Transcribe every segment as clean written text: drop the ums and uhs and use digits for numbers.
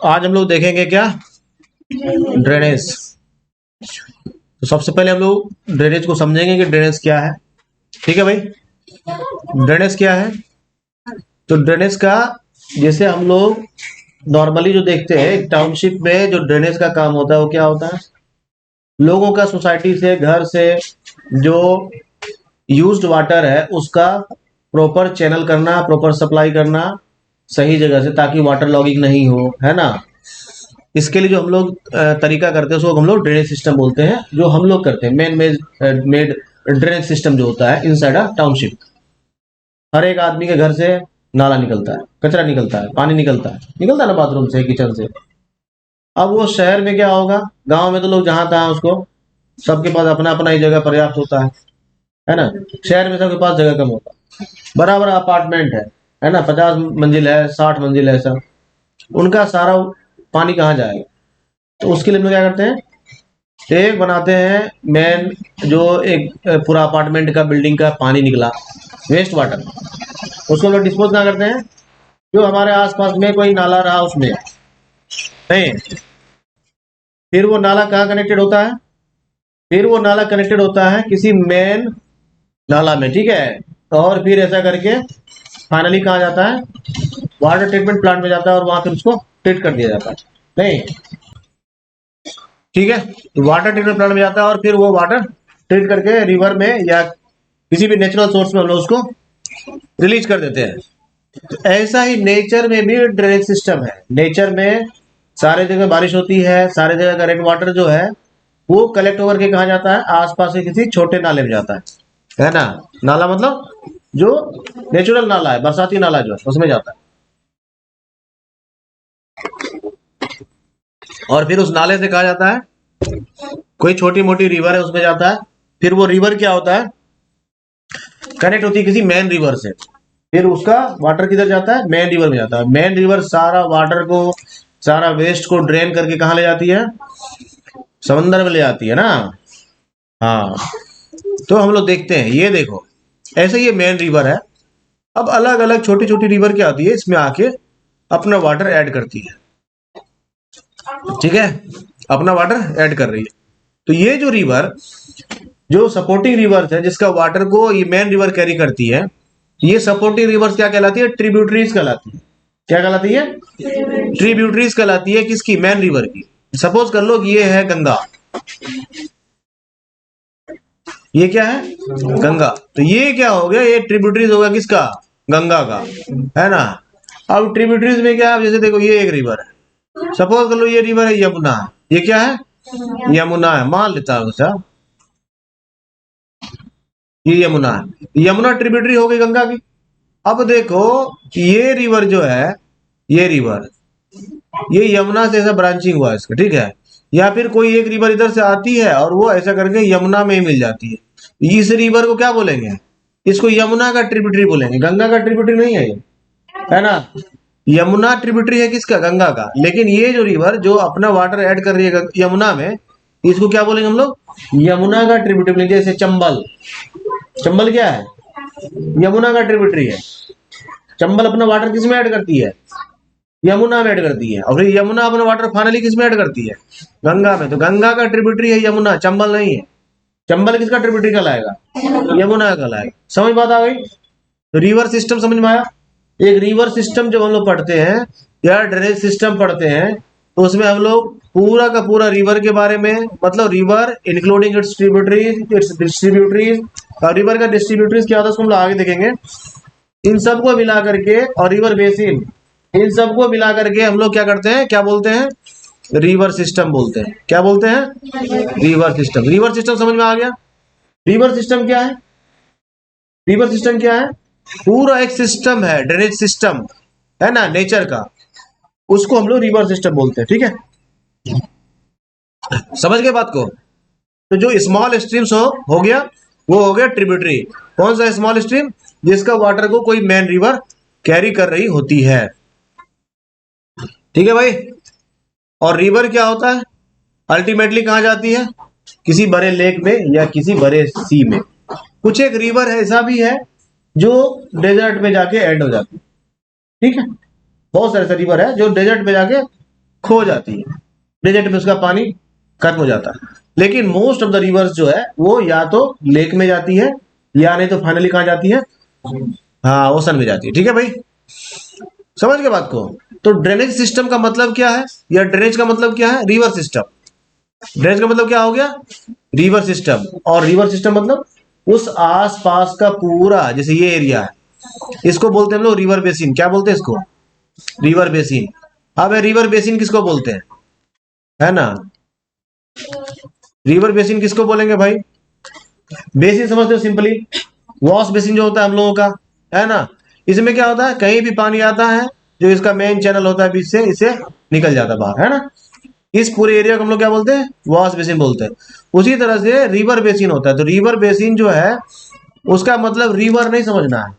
आज हम लोग देखेंगे क्या, ड्रेनेज। तो सबसे पहले हम लोग ड्रेनेज को समझेंगे कि ड्रेनेज क्या है। ठीक है भाई, ड्रेनेज क्या है। तो ड्रेनेज का, जैसे हम लोग नॉर्मली जो देखते हैं टाउनशिप में, जो ड्रेनेज का काम होता है वो क्या होता है, लोगों का सोसाइटी से, घर से जो यूज्ड वाटर है उसका प्रॉपर चैनल करना, प्रॉपर सप्लाई करना सही जगह से, ताकि वाटर लॉगिंग नहीं हो, है ना। इसके लिए जो हम लोग तरीका करते हैं उसको हम लोग ड्रेनेज सिस्टम बोलते हैं, जो हम लोग करते हैं मेन मेड ड्रेनेज सिस्टम जो होता है इनसाइड अ टाउनशिप। हर एक आदमी के घर से नाला निकलता है, कचरा निकलता है, पानी निकलता है ना बाथरूम से, किचन से। अब वो शहर में क्या होगा, गांव में तो लोग जहां तहां उसको, सबके पास अपना अपना ही जगह पर्याप्त होता है ना। शहर में सबके पास जगह कम होता है, बड़ा बड़ा अपार्टमेंट है ना, 50 मंजिल है, 60 मंजिल है, सब उनका सारा पानी कहाँ जाएगा। तो उसके लिए हम लोग क्या करते हैं, एक बनाते हैं मेन, जो एक पूरा अपार्टमेंट का, बिल्डिंग का पानी निकला, वेस्ट वाटर, उसको हम लोग डिस्पोज कहाँ करते हैं, जो हमारे आसपास में कोई नाला रहा उसमें नहीं। फिर वो नाला कहाँ कनेक्टेड होता है, फिर वो नाला कनेक्टेड होता है किसी मेन नाला में, ठीक है। और फिर ऐसा करके फाइनली कहाँ जाता है, वाटर ट्रीटमेंट प्लांट में जाता है, और वहां फिर उसको ट्रीट कर दिया जाता है नहीं, ठीक है। तो वाटर ट्रीटमेंट प्लांट में जाता है और फिर वो वाटर ट्रीट करके रिवर में या किसी भी नेचुरल सोर्स में हम लोग उसको रिलीज कर देते हैं। तो ऐसा ही नेचर में भी ड्रेनेज सिस्टम है। नेचर में सारे जगह बारिश होती है, सारे जगह का रेन वाटर जो है वो कलेक्ट होकर के कहाँ जाता है, आसपास के किसी छोटे नाले में जाता है ना। नाला मतलब जो नेचुरल नाला है, बरसाती नाला जो है उसमें जाता है, और फिर उस नाले से कहा जाता है, कोई छोटी मोटी रिवर है उसमें जाता है। फिर वो रिवर क्या होता है, कनेक्ट होती है किसी मेन रिवर से, फिर उसका वाटर किधर जाता है, मेन रिवर में जाता है। मेन रिवर सारा वाटर को, सारा वेस्ट को ड्रेन करके कहाँ ले जाती है, समंदर में ले जाती है ना। हाँ, तो हम लोग देखते हैं, ये देखो ऐसे ये मेन रिवर है। अब अलग अलग छोटी छोटी रिवर क्या होती है, इसमें आके अपना वाटर ऐड करती है, ठीक है, अपना वाटर ऐड कर रही है। तो ये जो रिवर, जो सपोर्टिंग रिवर्स है, जिसका वाटर को ये मेन रिवर कैरी करती है, ये सपोर्टिंग रिवर्स क्या कहलाती है, ट्रिब्यूटरीज कहलाती है। क्या कहलाती है, ट्रिब्यूटरीज कहलाती है, किसकी, मेन रिवर की। सपोज कर लो कि ये है गंगा, ये क्या है, गंगा। तो ये क्या हो गया, ये ट्रिब्यूटरीज होगा किसका, गंगा का, है ना। अब ट्रिब्यूटरीज में क्या है, जैसे देखो ये एक रिवर है, सपोज कर लो ये रिवर है यमुना, ये क्या है, यमुना है, मान लेता हूं सर, ये यमुना है, यमुना ट्रिब्यूटरी हो गई गंगा की। अब देखो ये रिवर जो है, ये रिवर, ये यमुना से ऐसा ब्रांचिंग हुआ है इसका, ठीक है। या फिर कोई एक रिवर इधर से आती है और वो ऐसा करके यमुना में ही मिल जाती है। इस रिवर को क्या बोलेंगे, इसको यमुना का ट्रिब्यूटरी बोलेंगे, गंगा का ट्रिब्यूटरी नहीं है ये, है ना। यमुना ट्रिब्यूटरी है किसका, गंगा का। लेकिन ये जो रिवर जो अपना वाटर ऐड कर रही है यमुना में, इसको क्या बोलेंगे हम लोग, यमुना का ट्रिब्यूटरी। जैसे चंबल, चंबल क्या है, यमुना का ट्रिब्यूटरी है। चंबल अपना वाटर किस में ऐड करती है, यमुना में ऐड करती है, और फिर यमुना अपना वाटर फाइनली किस में ऐड करती है, गंगा में। तो गंगा का ट्रिब्यूटरी है यमुना, चंबल नहीं है। चंबल किसका ट्रिब्यूटरी कहलाएगा, यमुना का कहलाएगा। समझ बात आ गई। तो रिवर सिस्टम समझ में आया। एक रिवर सिस्टम जब हम लोग पढ़ते हैं या ड्रेनेज सिस्टम पढ़ते हैं, तो उसमें हम लोग पूरा का पूरा रिवर के बारे में, मतलब river including it's tributaries, it's distributaries, और रिवर का डिस्ट्रीब्यूटरीज क्या होता है उसको हम लोग आगे देखेंगे। इन सबको मिला करके, और रिवर बेसिन, इन सबको मिला करके हम लोग क्या करते हैं, क्या बोलते हैं, रिवर सिस्टम बोलते हैं। क्या बोलते हैं, रिवर सिस्टम। रिवर सिस्टम समझ में आ गया। रिवर सिस्टम क्या है, रिवर सिस्टम क्या है, पूरा एक सिस्टम है, ड्रेनेज सिस्टम है ना, नेचर का, उसको हम लोग रिवर सिस्टम बोलते हैं, ठीक है। समझ गए बात को। तो जो स्मॉल स्ट्रीम्स हो गया, वो हो गया ट्रिब्यूटरी। कौन सा स्मॉल स्ट्रीम, जिसका वाटर को कोई मेन रिवर कैरी कर रही होती है, ठीक है भाई। और रिवर क्या होता है, अल्टीमेटली कहां जाती है, किसी बड़े लेक में या किसी बड़े सी में। कुछ एक रिवर ऐसा भी है जो डेजर्ट में जाके एंड हो जाती है, ठीक है। बहुत सारे ऐसे रिवर है जो डेजर्ट में जाके खो जाती है, डेजर्ट में उसका पानी खत्म हो जाता है। लेकिन मोस्ट ऑफ द रिवर्स जो है वो या तो लेक में जाती है या नहीं तो फाइनली कहाँ जाती है, हाँ ओशन में जाती है। ठीक है भाई, समझ गए बात को। तो ड्रेनेज सिस्टम का मतलब क्या है, या ड्रेनेज का मतलब क्या है, रिवर सिस्टम। ड्रेनेज का मतलब क्या हो गया, रिवर सिस्टम। और रिवर सिस्टम मतलब उस आसपास का पूरा, जैसे ये एरिया है इसको बोलते हैं हम लोग रिवर बेसिन। क्या बोलते हैं इसको, रिवर बेसिन। अब रिवर बेसिन किसको बोलते हैं, है ना, रिवर बेसिन किसको बोलेंगे भाई, बेसिन समझते हो सिंपली, वॉश बेसिन जो होता है हम लोगों का, है ना, इसमें क्या होता है, कहीं भी पानी आता है जो इसका मेन चैनल होता है बीच से, इसे निकल जाता है बाहर, है ना। इस पूरे एरिया को हम लोग क्या बोलते हैं, वॉश बेसिन बोलते हैं। उसी तरह से रिवर बेसिन होता है। तो रिवर बेसिन जो है उसका मतलब रिवर नहीं समझना है,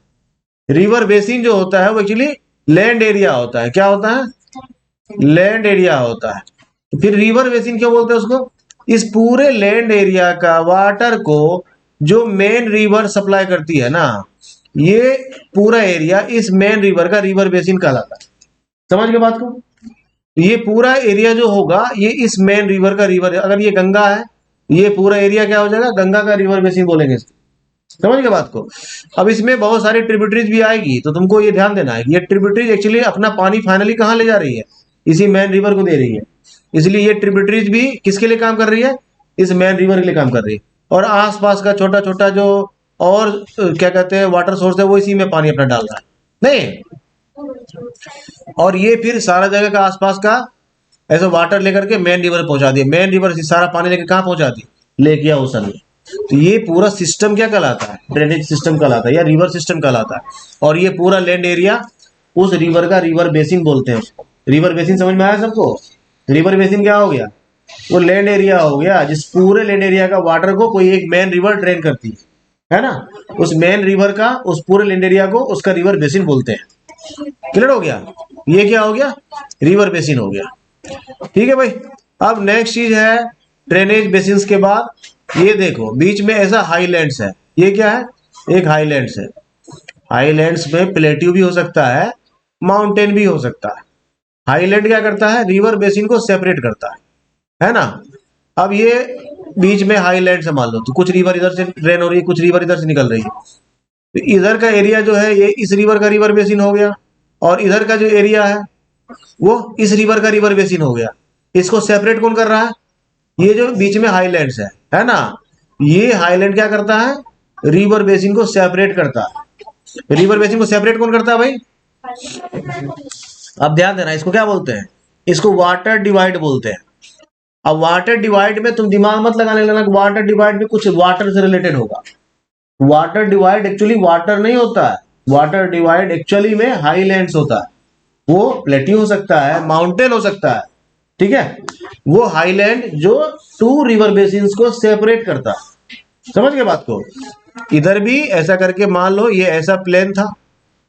रिवर बेसिन जो होता है वो एक्चुअली लैंड एरिया होता है। क्या होता है, लैंड एरिया होता है। तो फिर रिवर बेसिन क्यों बोलते हैं उसको, इस पूरे लैंड एरिया का वाटर को जो मेन रिवर सप्लाई करती है ना, ये पूरा एरिया इस मेन रिवर का रिवर बेसिन कहलाता है। समझ गए बात को। ये पूरा एरिया जो होगा ये इस मेन रिवर का रिवर, अगर ये गंगा है ये पूरा एरिया क्या हो जाएगा, गंगा का रिवर बेसिन बोलेंगे इसको। समझ गए बात को। अब इसमें बहुत सारी ट्रिब्यूटरीज भी आएगी, तो तुमको ये ध्यान देना है कि ये ट्रिब्यूटरीज एक्चुअली अपना पानी फाइनली कहाँ ले जा रही है, इसी मेन रिवर को दे रही है। इसलिए ये ट्रिब्यूटरीज भी किसके लिए काम कर रही है, इस मेन रिवर के लिए काम कर रही है। और आसपास का छोटा छोटा जो और क्या कहते हैं वाटर सोर्स है वो इसी में पानी अपना डाल रहा है नहीं। और ये फिर सारा जगह का आसपास का ऐसा वाटर लेकर के मेन रिवर पहुंचा दिया, मेन रिवर से सारा पानी लेकर कहाँ पहुंचा दी, लेक या ओशन में। तो ये पूरा सिस्टम क्या कहलाता है, ड्रेनेज सिस्टम कहलाता है या रिवर सिस्टम कहलाता है। और ये पूरा लैंड एरिया उस रिवर का रिवर बेसिन बोलते हैं उसको। रिवर बेसिन समझ में आया सबको, रिवर बेसिन क्या हो गया, वो लैंड एरिया हो गया जिस पूरे लैंड एरिया का वाटर को कोई एक मेन रिवर ड्रेन करती है ना। उस मेन रिवर का उस पूरे लैंड एरिया को उसका रिवर बेसिन बोलते हैं। क्लियर हो गया, ये क्या हो गया, रिवर बेसिन हो गया। ठीक है भाई। अब नेक्स्ट चीज है ड्रेनेज बेसिन के बाद ये देखो बीच में ऐसा हाईलैंड्स है, ये क्या है, एक हाईलैंड्स है। हाईलैंड्स में प्लेट्यू भी हो सकता है, माउंटेन भी हो सकता है। हाईलैंड क्या करता है, रिवर बेसिन को सेपरेट करता है ना। अब ये बीच में हाईलैंड से मान लो तो कुछ रिवर इधर से ड्रेन हो रही है, कुछ रिवर इधर से निकल रही है। तो इधर का एरिया जो है ये इस रिवर का रिवर बेसिन हो गया, और इधर का जो एरिया है वो इस रिवर का रिवर बेसिन हो गया। इसको सेपरेट कौन कर रहा है, ये जो बीच में हाईलैंड्स है ना, ये हाईलैंड क्या करता है, रिवर बेसिन को सेपरेट करता है। रिवर बेसिन को सेपरेट कौन करता है भाई, अब ध्यान देना, इसको क्या बोलते हैं, इसको वाटर डिवाइड बोलते हैं। अब वाटर डिवाइड में तुम दिमाग मत लगाने लगना, वाटर डिवाइड में कुछ वाटर से रिलेटेड होगा। वाटर डिवाइड एक्चुअली वाटर नहीं होता है, वाटर डिवाइड एक्चुअली में हाईलैंड्स होता है। वो प्लेट्यू हो सकता है, माउंटेन हो सकता है, ठीक है। वो हाईलैंड जो टू रिवर बेसिन को सेपरेट करता है। समझ गए बात को। इधर भी ऐसा करके मान लो ये ऐसा प्लेन था,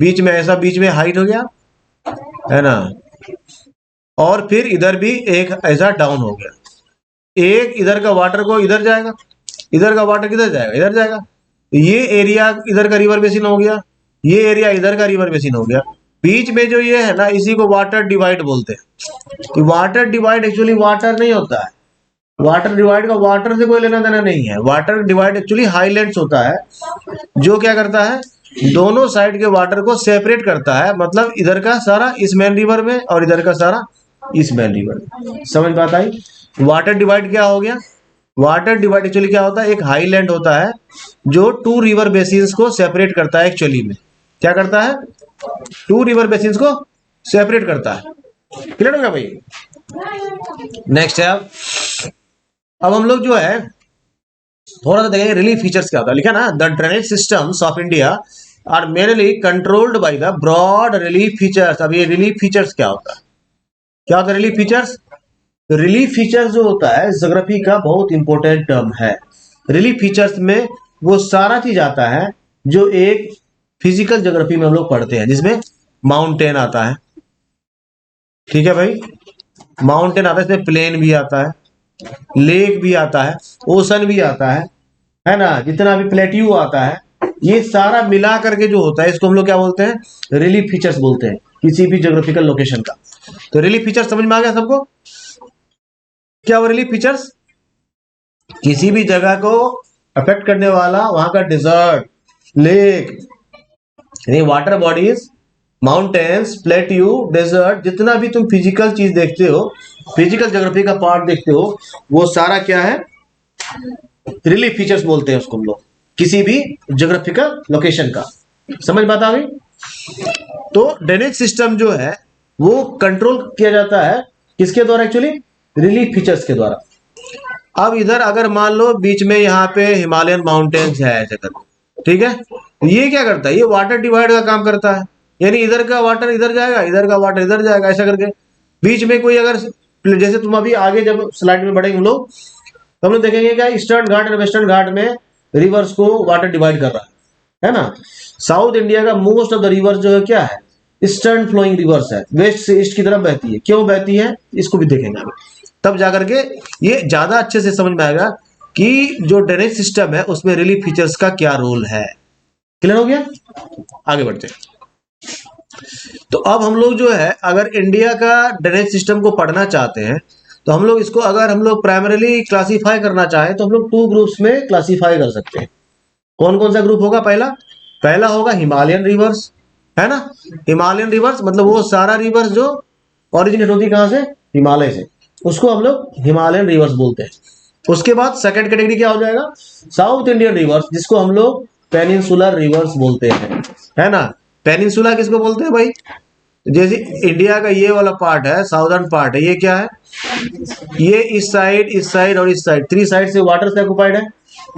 बीच में ऐसा बीच में हाइट हो गया है ना, और फिर इधर भी एक ऐसा डाउन हो गया। एक इधर का वाटर को इधर जाएगा, इधर का वाटर किधर जाएगा, इधर जाएगा। ये एरिया इधर का रिवर बेसिन हो गया, ये एरिया इधर का रिवर बेसिन हो गया। बीच में जो ये है ना इसी को वाटर डिवाइड बोलते हैं। तो वाटर डिवाइड एक्चुअली वाटर नहीं होता है, वाटर डिवाइड का वाटर से कोई लेना देना नहीं है। वाटर डिवाइड एक्चुअली हाईलैंड्स होता है जो क्या करता है, दोनों साइड के वाटर को सेपरेट करता है। मतलब इधर का सारा इस मेन रिवर में और इधर का सारा इस मेन रिवर में। समझ बात आई। वाटर डिवाइड क्या हो गया, वाटर डिवाइड एक्चुअली क्या होता है, एक हाईलैंड होता है जो टू रिवर बेसिन्स को सेपरेट करता है। एक्चुअली में क्या करता है, टू रिवर बेसिन्स को सेपरेट करता है। क्लियर हो गया भाई। नेक्स्ट है अब हम लोग जो है थोड़ा सा देखेंगे रिलीफ फीचर्स क्या होता है। लिखा ना, the drainage systems of India are mainly controlled by the broad relief features. अब ये रिलीफ फीचर्स क्या होता है, क्या होता है रिलीफ फीचर्स। तो रिलीफ फीचर्स जो होता है ज्योग्राफी का बहुत इंपॉर्टेंट टर्म है। रिलीफ फीचर्स में वो सारा चीज आता है जो एक फिजिकल ज्योग्राफी में हम लोग पढ़ते हैं, जिसमें माउंटेन आता है, ठीक है भाई, माउंटेन आता है, इसमें प्लेन भी आता है, लेक भी आता है, ओशन भी आता है ना, जितना भी प्लेट्यू आता है, ये सारा मिला करके जो होता है इसको हम लोग क्या बोलते हैं, रिलीफ फीचर्स बोलते हैं। किसी भी ज्योग्राफिकल लोकेशन का। तो रिलीफ फीचर समझ में आ गया सबको? क्या वो रिलीफ फीचर्स? किसी भी जगह को अफेक्ट करने वाला वहां का desert, lake, water bodies, mountains, plateau, desert, जितना भी तुम फिजिकल चीज देखते हो, फिजिकल ज्योग्राफी का पार्ट देखते हो, वो सारा क्या है? रिलीफ फीचर्स बोलते हैं उसको हम लोग, किसी भी ज्योग्राफिकल लोकेशन का। समझ बात आ गई? तो ड्रेनेज सिस्टम जो है वो कंट्रोल किया जाता है किसके द्वारा? एक्चुअली रिलीफ फीचर्स के द्वारा। अब इधर अगर मान लो बीच में यहाँ पे हिमालयन माउंटेन्स है ऐसे करके, ठीक है, ये क्या करता है? ये वाटर डिवाइड का काम करता है, यानी इधर का वाटर इधर जाएगा, इधर का वाटर इधर जाएगा, ऐसा करके। बीच में कोई अगर, जैसे तुम अभी आगे जब स्लाइड में बढ़ेंगे हम लोग, तो हम लोग देखेंगे क्या ईस्टर्न घाट और वेस्टर्न घाट में रिवर्स को वाटर डिवाइड कर रहा है ना। साउथ इंडिया का मोस्ट ऑफ द रिवर्स जो है क्या है? ईस्टर्न फ्लोइंग रिवर्स है, वेस्ट से ईस्ट की तरफ बहती है। क्यों बहती है इसको भी देखेंगे तब जाकर के ये ज्यादा अच्छे से समझ में आएगा कि जो ड्रेनेज सिस्टम है उसमें रिलीफ फीचर्स का क्या रोल है। क्लियर हो गया? आगे बढ़ते हैं। तो अब हम लोग जो है अगर इंडिया का ड्रेनेज सिस्टम को पढ़ना चाहते हैं तो हम लोग इसको अगर हम लोग प्राइमरीली क्लासीफाई करना चाहें तो हम लोग 2 ग्रुप्स में क्लासीफाई कर सकते हैं। कौन कौन सा ग्रुप होगा? पहला होगा हिमालयन रिवर्स, है ना। हिमालयन रिवर्स मतलब वो सारा रिवर्स जो ओरिजिनेट होती है कहां से? हिमालय से, उसको हम लोग हिमालयन रिवर्स बोलते हैं। उसके बाद सेकंड कैटेगरी क्या हो जाएगा? साउथ इंडियन रिवर्स, जिसको हम लोग पेनिनसुलर रिवर्स बोलते हैं, है ना। पेनिनसुला किसको बोलते हैं भाई? जैसे इंडिया का ये वाला पार्ट है, साउदर्न पार्ट है, ये क्या है? ये इस साइड और इस साइड, 3 साइड से वाटर से ऑक्युपाइड है।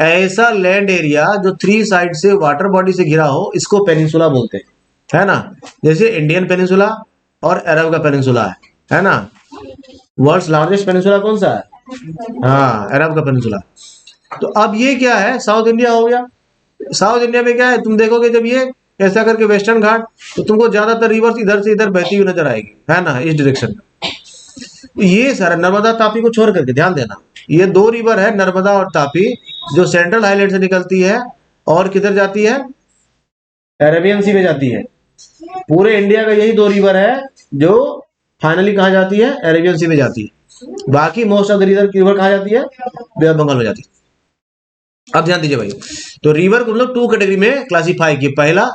ऐसा लैंड एरिया जो 3 साइड से वाटर बॉडी से घिरा हो, इसको पेनिनसुला बोलते हैं, है ना। जैसे इंडियन पेनिनसुला और अरब का पेनिनसुला है ना। वर्ल्ड्स लार्जेस्ट पेनिनसुला कौन सा है? हाँ, अरब का पेनिनसुला। तो अब ये क्या है? साउथ इंडिया हो गया। साउथ इंडिया में क्या है? तुम देखोगे जब ये ऐसा करके वेस्टर्न घाट, तो तुमको ज्यादातर रिवर्स इधर से इधर बहती हुई नजर आएगी, है ना, इस डायरेक्शन में। ये सारा नर्मदा तापी को छोड़ करके ध्यान देना, ये 2 रिवर है, नर्मदा और तापी, जो सेंट्रल हाईलैंड से निकलती है और किधर जाती है? अरेबियन सी में जाती है। पूरे इंडिया का यही 2 रिवर है जो फाइनली कहा जाती है? अरेबियन सी में जाती है। बाकी मोस्ट ऑफ द रिवर कहा जाती है? बे ऑफ बंगाल में जाती है। अब ध्यान दीजिए भाई, तो रिवर को हम लोग 2 कैटेगरी में क्लासीफाई किए। पहला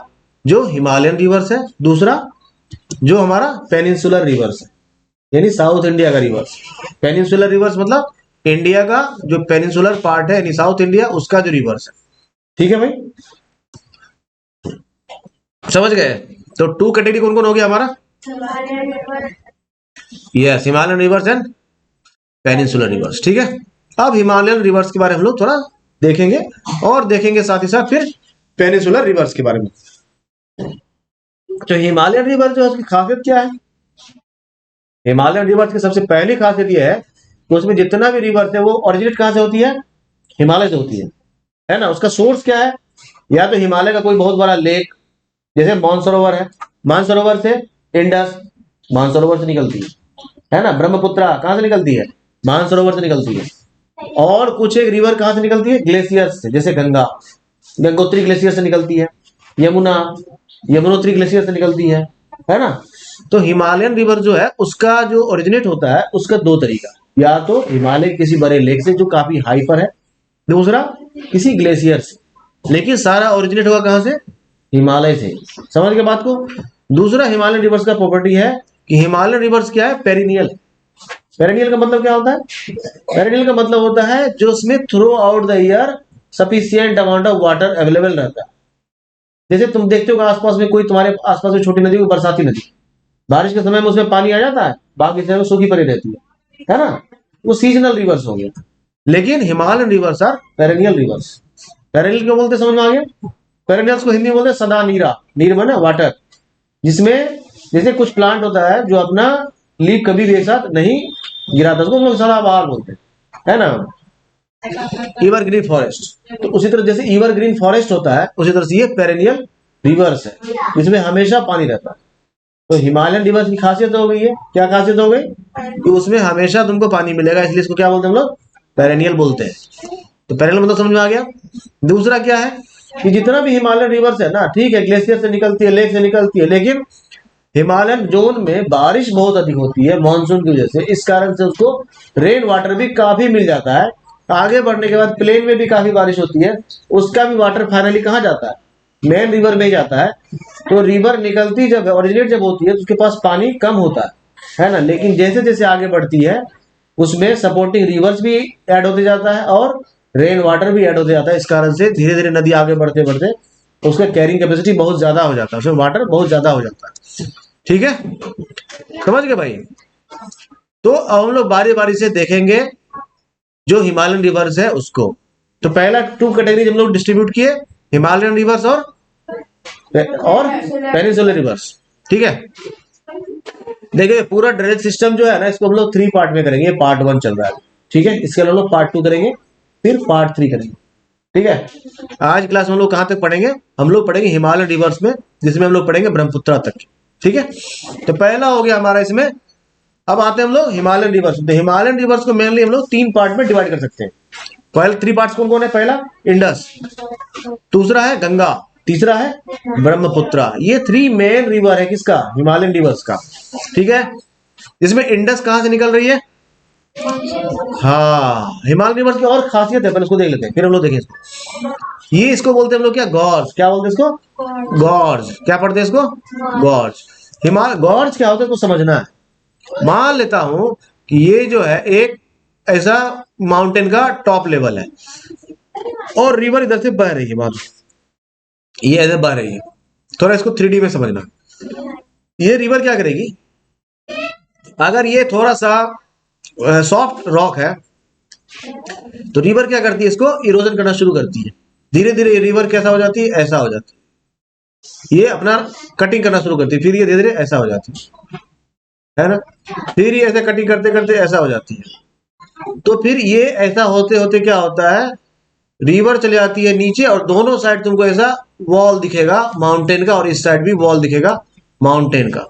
जो हिमालयन रिवर्स है, दूसरा जो हमारा पेनिनसुलर रिवर्स है, यानी साउथ इंडिया का रिवर्स। पेनिनसुलर रिवर्स मतलब इंडिया का जो पेनिनसुलर पार्ट है, यानी साउथ इंडिया, उसका जो रिवर्स है। ठीक है भाई, समझ गए? तो 2 कैटेगरी कौन कौन हो गया हमारा? Yes, Himalayan reverse and peninsular reverse. ठीक है, अब हिमालयन रिवर्स के बारे में हम लोग थोड़ा देखेंगे और देखेंगे साथ ही साथ फिर पेनिनसुलर रिवर्स के बारे में। तो हिमालयन रिवर जो है उसकी खासियत क्या है? हिमालयन रिवर्स की सबसे पहली खासियत यह है कि उसमें जितना भी रिवर्स है वो ओरिजिनेट कहां से होती है? हिमालय से होती है ना। उसका सोर्स क्या है? या तो हिमालय का कोई बहुत बड़ा लेक, जैसे मानसरोवर है, मानसरोवर से इंडस मानसरोवर से निकलती है ना। ब्रह्मपुत्रा कहां से निकलती है? मानसरोवर से निकलती है। और कुछ एक रिवर कहां से निकलती है? ग्लेशियर से, जैसे गंगा, गंगोत्री ग्लेशियर से निकलती है। यमुना, यमुनोत्री ग्लेशियर से निकलती है ना। तो हिमालयन रिवर जो है उसका जो ओरिजिनेट होता है उसका 2 तरीका, या तो हिमालय किसी बड़े लेक से जो काफी हाई पर है, दूसरा किसी ग्लेशियर से। लेकिन सारा ओरिजिनेट होगा कहां से? हिमालय से। समझ के बात को? दूसरा हिमालयन रिवर्स का प्रॉपर्टी है कि हिमालयन रिवर्स क्या है? पेरिनियल। पेरिनियल का मतलब क्या होता है? पेरिनियल का मतलब होता है जो उसमें through out the year sufficient amount of water available रहता है। जैसे तुम देखते हो आसपास में कोई तुम्हारे आसपास में छोटी नदी, बरसाती नदी, बारिश के समय में उसमें पानी आ जाता है, बाकी समय में सूखी पड़ी रहती है ना। वो सीजनल रिवर्स हो गया। लेकिन Himalayan rivers are perennial rivers. Perennial क्यों बोलते, समझ में आ गया? पेरेनियल्स को हिंदी में बोलते हैं सदा नीरा। नीर माने वाटर, जिसमें जैसे कुछ प्लांट होता है जो अपना लीफ कभी भी एक साथ नहीं गिराता, उसको हम लोग सदाबहार बोलते हैं, है ना। एवरग्रीन फॉरेस्ट, तो उसी तरह जैसे एवरग्रीन फॉरेस्ट होता है उसी तरह से ये पेरेनियल रिवर्स है, जिसमें हमेशा पानी रहता है। तो हिमालयन रिवर्स की खासियत हो गई है, क्या खासियत हो गई कि उसमें हमेशा तुमको पानी मिलेगा, इसलिए इसको क्या बोलते हैं हम लोग? पेरेनियल बोलते हैं। तो पेरेनियल मतलब समझ में आ गया। दूसरा क्या है कि जितना भी हिमालयन रिवर्स है ना, ठीक है, ग्लेशियर से निकलती है, लेक से निकलती है, लेकिन हिमालयन जोन में बारिश बहुत अधिक होती है मानसून की वजह से, इस कारण से उसको रेन वाटर भी काफी मिल जाता है। आगे बढ़ने के बाद प्लेन में भी काफी बारिश होती है, उसका भी वाटर फाइनली कहाँ जाता है, मेन रिवर में ही जाता है। तो रिवर निकलती जब ओरिजिनेट जब होती है तो उसके पास पानी कम होता है ना, लेकिन जैसे जैसे आगे बढ़ती है उसमें सपोर्टिंग रिवर्स भी ऐड होते जाता है और रेन वाटर भी ऐड होते जाता है। इस कारण से धीरे धीरे नदी आगे बढ़ते बढ़ते उसका कैरिंग कैपेसिटी बहुत ज्यादा हो जाता है, उसमें वाटर बहुत ज्यादा हो जाता है। ठीक है, समझ गए भाई। तो अब हम लोग बारी बारी से देखेंगे जो हिमालयन रिवर्स है उसको। तो पहला 2 कैटेगरी हम लोग डिस्ट्रीब्यूट किए, हिमालयन रिवर्स और पेनिनसुलर रिवर्स। ठीक है, देखिए पूरा ड्रेनेज सिस्टम जो है ना इसको हम लोग 3 पार्ट में करेंगे, पार्ट 1 चल रहा है। ठीक है, इसके हम लोग पार्ट 2 करेंगे, फिर पार्ट 3 करेंगे। ठीक है, आज क्लास में हम लोग कहां तक पढ़ेंगे, हम लोग पढ़ेंगे हिमालयन रिवर्स में, जिसमें हम लोग पढ़ेंगे ब्रह्मपुत्र तक। ठीक है, तो पहला हो गया हमारा इसमें। अब आते हैं हम लोग हिमालयन रिवर्स। तो हिमालयन रिवर्स को मेनली हम लोग 3 पार्ट में डिवाइड कर सकते हैं। पहले 3 पार्ट्स कौन कौन है, पहला इंडस, दूसरा है गंगा, तीसरा है ब्रह्मपुत्र। ये 3 मेन रिवर है किसका, हिमालयन रिवर्स का। ठीक है, इसमें इंडस कहां से निकल रही है, हाँ हिमालयन रिवर्स की और खासियत है, पहले उसको देख लेते हैं फिर हम लोग देखें इसको। ये इसको बोलते हैं हम लोग क्या, गॉर्ज। क्या बोलते हैं इसको, गॉर्ज। क्या पढ़ते हैं इसको, गॉर्ज। गॉर्ज क्या होता है कुछ समझना है। मान लेता हूं कि ये जो है एक ऐसा माउंटेन का टॉप लेवल है और रिवर इधर से बह रही है, मान ये ऐसे बह रही है। थोड़ा इसको 3D में समझना। ये रिवर क्या करेगी, अगर ये थोड़ा सा सॉफ्ट रॉक है तो रिवर क्या करती है, इसको इरोजन करना शुरू करती है। धीरे धीरे रिवर कैसा हो जाती है, ऐसा हो जाती है। ये अपना कटिंग करना शुरू करती है, फिर ये धीरे धीरे ऐसा हो जाती है ना, फिर ये ऐसे कटिंग करते करते ऐसा हो जाती है। तो फिर ये ऐसा होते होते क्या होता है, रिवर चले जाती है नीचे और दोनों साइड तुमको ऐसा वॉल दिखेगा माउंटेन का, और इस साइड भी वॉल दिखेगा माउंटेन का,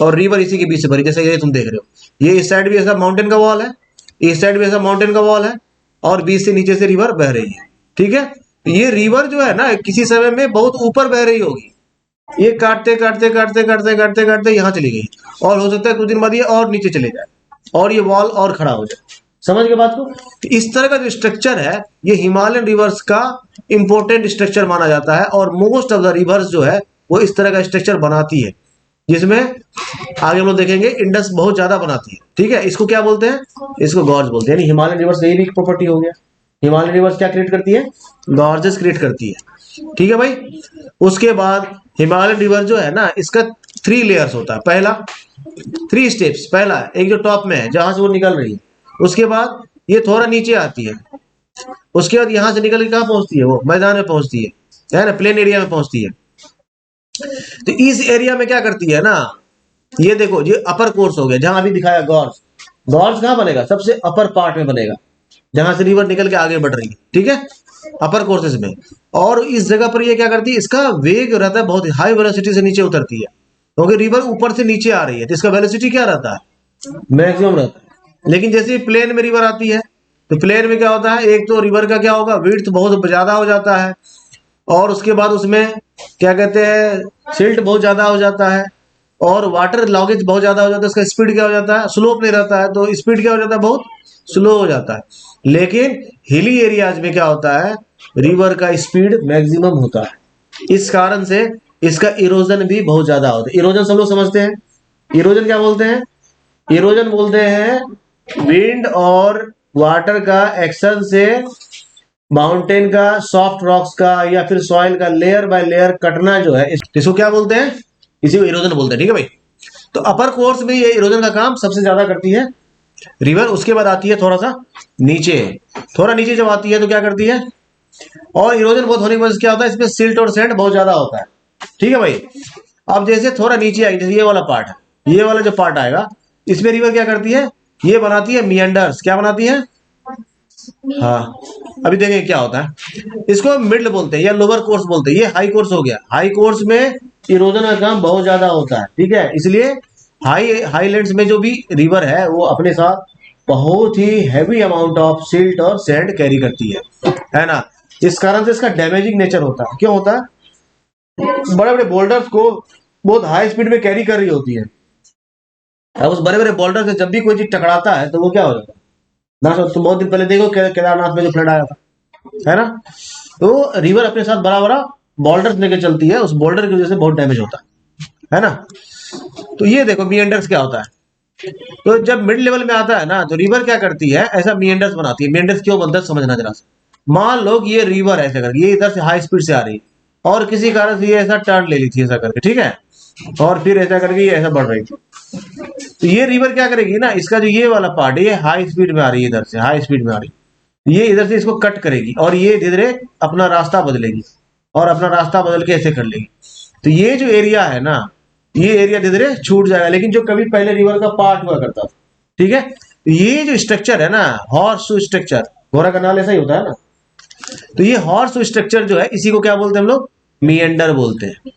और रिवर इसी के बीच से भरी। जैसे ये तुम देख रहे हो, ये इस साइड भी ऐसा माउंटेन का वॉल है, इस साइड भी ऐसा माउंटेन का वॉल है, और बीच से नीचे से रिवर बह रही है। ठीक है, ये रिवर जो है ना किसी समय में बहुत ऊपर बह रही होगी, ये काटते काटते काटते काटते काटते काटते यहाँ चली गई, और हो सकता है कुछ दिन बाद ये और नीचे चले जाए और ये वॉल और खड़ा हो जाए। समझ गए बात को। तो इस तरह का जो स्ट्रक्चर है ये हिमालयन रिवर्स का इंपॉर्टेंट स्ट्रक्चर माना जाता है, और मोस्ट ऑफ द रिवर्स जो है वो इस तरह का स्ट्रक्चर बनाती है, जिसमें आगे हम लोग देखेंगे इंडस बहुत ज्यादा बनाती है। ठीक है, इसको क्या बोलते हैं, इसको गॉर्ज बोलते हैं। यानी हिमालयन रिवर्स ये भी प्रॉपर्टी हो गया, हिमालयन रिवर्स क्या क्रिएट करती है, गॉर्जेस क्रिएट करती है। ठीक है भाई, उसके बाद हिमालयन रिवर जो है ना इसका 3 लेयर्स होता है। पहला 3 स्टेप्स, पहला एक जो टॉप में है जहां से वो निकल रही है, उसके बाद ये थोड़ा नीचे आती है, उसके बाद यहां से निकल के कहां पहुंचती है, वो मैदान में पहुंचती है ना, प्लेन एरिया में पहुंचती है। तो इस एरिया में क्या करती है ना, ये देखो ये अपर कोर्स हो गया, जहां अभी दिखाया गॉर्ज। गॉर्ज कहां बनेगा, सबसे अपर पार्ट में बनेगा, जहां से रिवर निकल के आगे बढ़ रही है। ठीक है, अपर कोर्सेज में। और इस जगह पर ये क्या करती है, इसका वेग रहता है बहुत हाई वेलोसिटी से नीचे उतरती है, क्योंकि रिवर ऊपर से नीचे आ रही है, तो इसका वेलोसिटी क्या रहता है, मैक्सिमम रहता है। लेकिन जैसे ही प्लेन में रिवर आती है तो प्लेन में क्या होता है, एक तो रिवर का क्या होगा, विड्थ बहुत ज्यादा हो जाता है, और उसके बाद उसमें क्या कहते हैं, सिल्ट बहुत ज्यादा हो जाता है, और वाटर लॉगेज बहुत ज्यादा हो जाता है। इसका स्पीड क्या हो जाता है, स्लोप नहीं रहता है, तो स्पीड क्या हो जाता है, बहुत स्लो हो जाता है। लेकिन हिली एरियाज में क्या होता है, रिवर का स्पीड मैक्सिमम होता है, इस कारण से इसका इरोजन भी बहुत ज्यादा होता है। इरोजन सब लोग समझते हैं, इरोजन क्या बोलते हैं, इरोजन बोलते हैं विंड और वाटर का एक्शन से माउंटेन का, सॉफ्ट रॉक्स का या फिर सॉइल का लेयर बाय लेयर कटना जो है, इसको क्या बोलते हैं, इसी को इरोजन बोलते हैं। ठीक है भाई, तो अपर कोर्स में ये इरोजन का काम सबसे ज्यादा करती है रिवर। उसके बाद आती है थोड़ा सा नीचे, थोड़ा नीचे जब आती है तो क्या करती है, और इरोजन बहुत होने की वजह से क्या होता है, इसमें सिल्ट और सैंड बहुत ज्यादा होता है। ठीक है भाई, अब जैसे थोड़ा नीचे आई, जैसे ये वाला पार्ट है, ये वाला जो पार्ट आएगा, इसमें रिवर क्या करती है, ये बनाती है मियंडर्स। क्या बनाती है, हाँ अभी देखेंगे क्या होता है। इसको मिडल बोलते हैं या लोअर कोर्स बोलते हैं, ये हाई कोर्स हो गया। हाई कोर्स में इरोजन का काम बहुत ज्यादा होता है। ठीक है, इसलिए हाईलैंड्स में जो भी रिवर है वो अपने साथ बहुत ही हैवी अमाउंट ऑफ सिल्ट और सैंड कैरी करती है ना। इस कारण से इसका डैमेजिंग नेचर होता है। क्यों होता है, बड़े बड़े बोल्डर्स को बहुत हाई स्पीड में कैरी कर रही होती है। अब उस बड़े बड़े बोल्डर से जब भी कोई चीज टकराता है तो वो क्या हो जाता है ना। तुम बहुत दिन पहले देखो केदारनाथ में जो फ्लड आया था, है ना। तो रिवर अपने साथ बड़ा बड़ा बोल्डर लेके चलती है, उस बोल्डर की वजह से बहुत डैमेज होता है ना। तो ये देखो मियंडर्स क्या होता है। तो जब मिड लेवल में आता है ना तो रिवर क्या करती है, ऐसा मियंडर्स बनाती है। मियंडर्स क्यों बनता है समझना जरा सा। मान लो कि ये रिवर ऐसे करके ये इधर से हाई स्पीड से आ रही है और किसी कारण से ये ऐसा टर्न ले ली थी ऐसा करके, ठीक है, और फिर ऐसा करके ये ऐसा बढ़ रही थी। तो ये रिवर क्या करेगी ना, इसका जो ये वाला पार्ट है ये हाई स्पीड में आ रही है, इधर से हाई स्पीड में आ रही है, ये इधर से इसको कट करेगी और ये धीरे धीरे अपना रास्ता बदलेगी और अपना रास्ता बदल के ऐसे कर लेगी। तो ये जो एरिया है ना, ये एरिया धीरे धीरे छूट जाएगा, लेकिन जो कभी पहले रिवर का पार्ट हुआ करता था, ठीक है। तो ये जो स्ट्रक्चर है ना, हॉर्स स्ट्रक्चर, घोड़ा का नाल ऐसा ही होता है ना। तो ये हॉर्स स्ट्रक्चर जो है इसी को क्या बोलते हैं हम लोग, मियंडर बोलते हैं,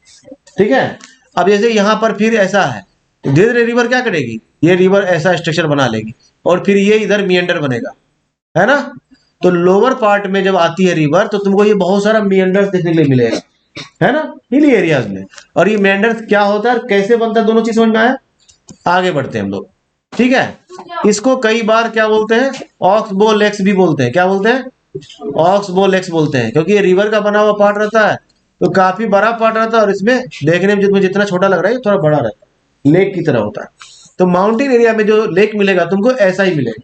ठीक है। अब जैसे यहां पर फिर ऐसा है तो धीरे धीरे रिवर क्या करेगी, ये रिवर ऐसा स्ट्रक्चर बना लेगी और फिर ये इधर मियंडर बनेगा, है ना। तो लोअर पार्ट में जब आती है रिवर तो तुमको ये बहुत सारा मियंडर्स देखने के लिए मिलेगा, है ना, हिली एरियाज में। और ये मियंडर्स क्या होता है और कैसे बनता है दोनों चीज समझ में आया। आगे बढ़ते हैं हम लोग, ठीक है। इसको कई बार क्या बोलते हैं, ऑक्स बो लेक्स भी बोलते हैं। क्या बोलते हैं, ऑक्स बो लेक्स बोलते हैं, क्योंकि ये रिवर का बना हुआ पार्ट रहता है तो काफी बड़ा पार्ट रहता है और इसमें देखने में जितना छोटा लग रहा है थोड़ा बड़ा रहता है, लेक की तरह होता है। तो माउंटेन एरिया में जो लेक मिलेगा तुमको ऐसा ही मिलेगा।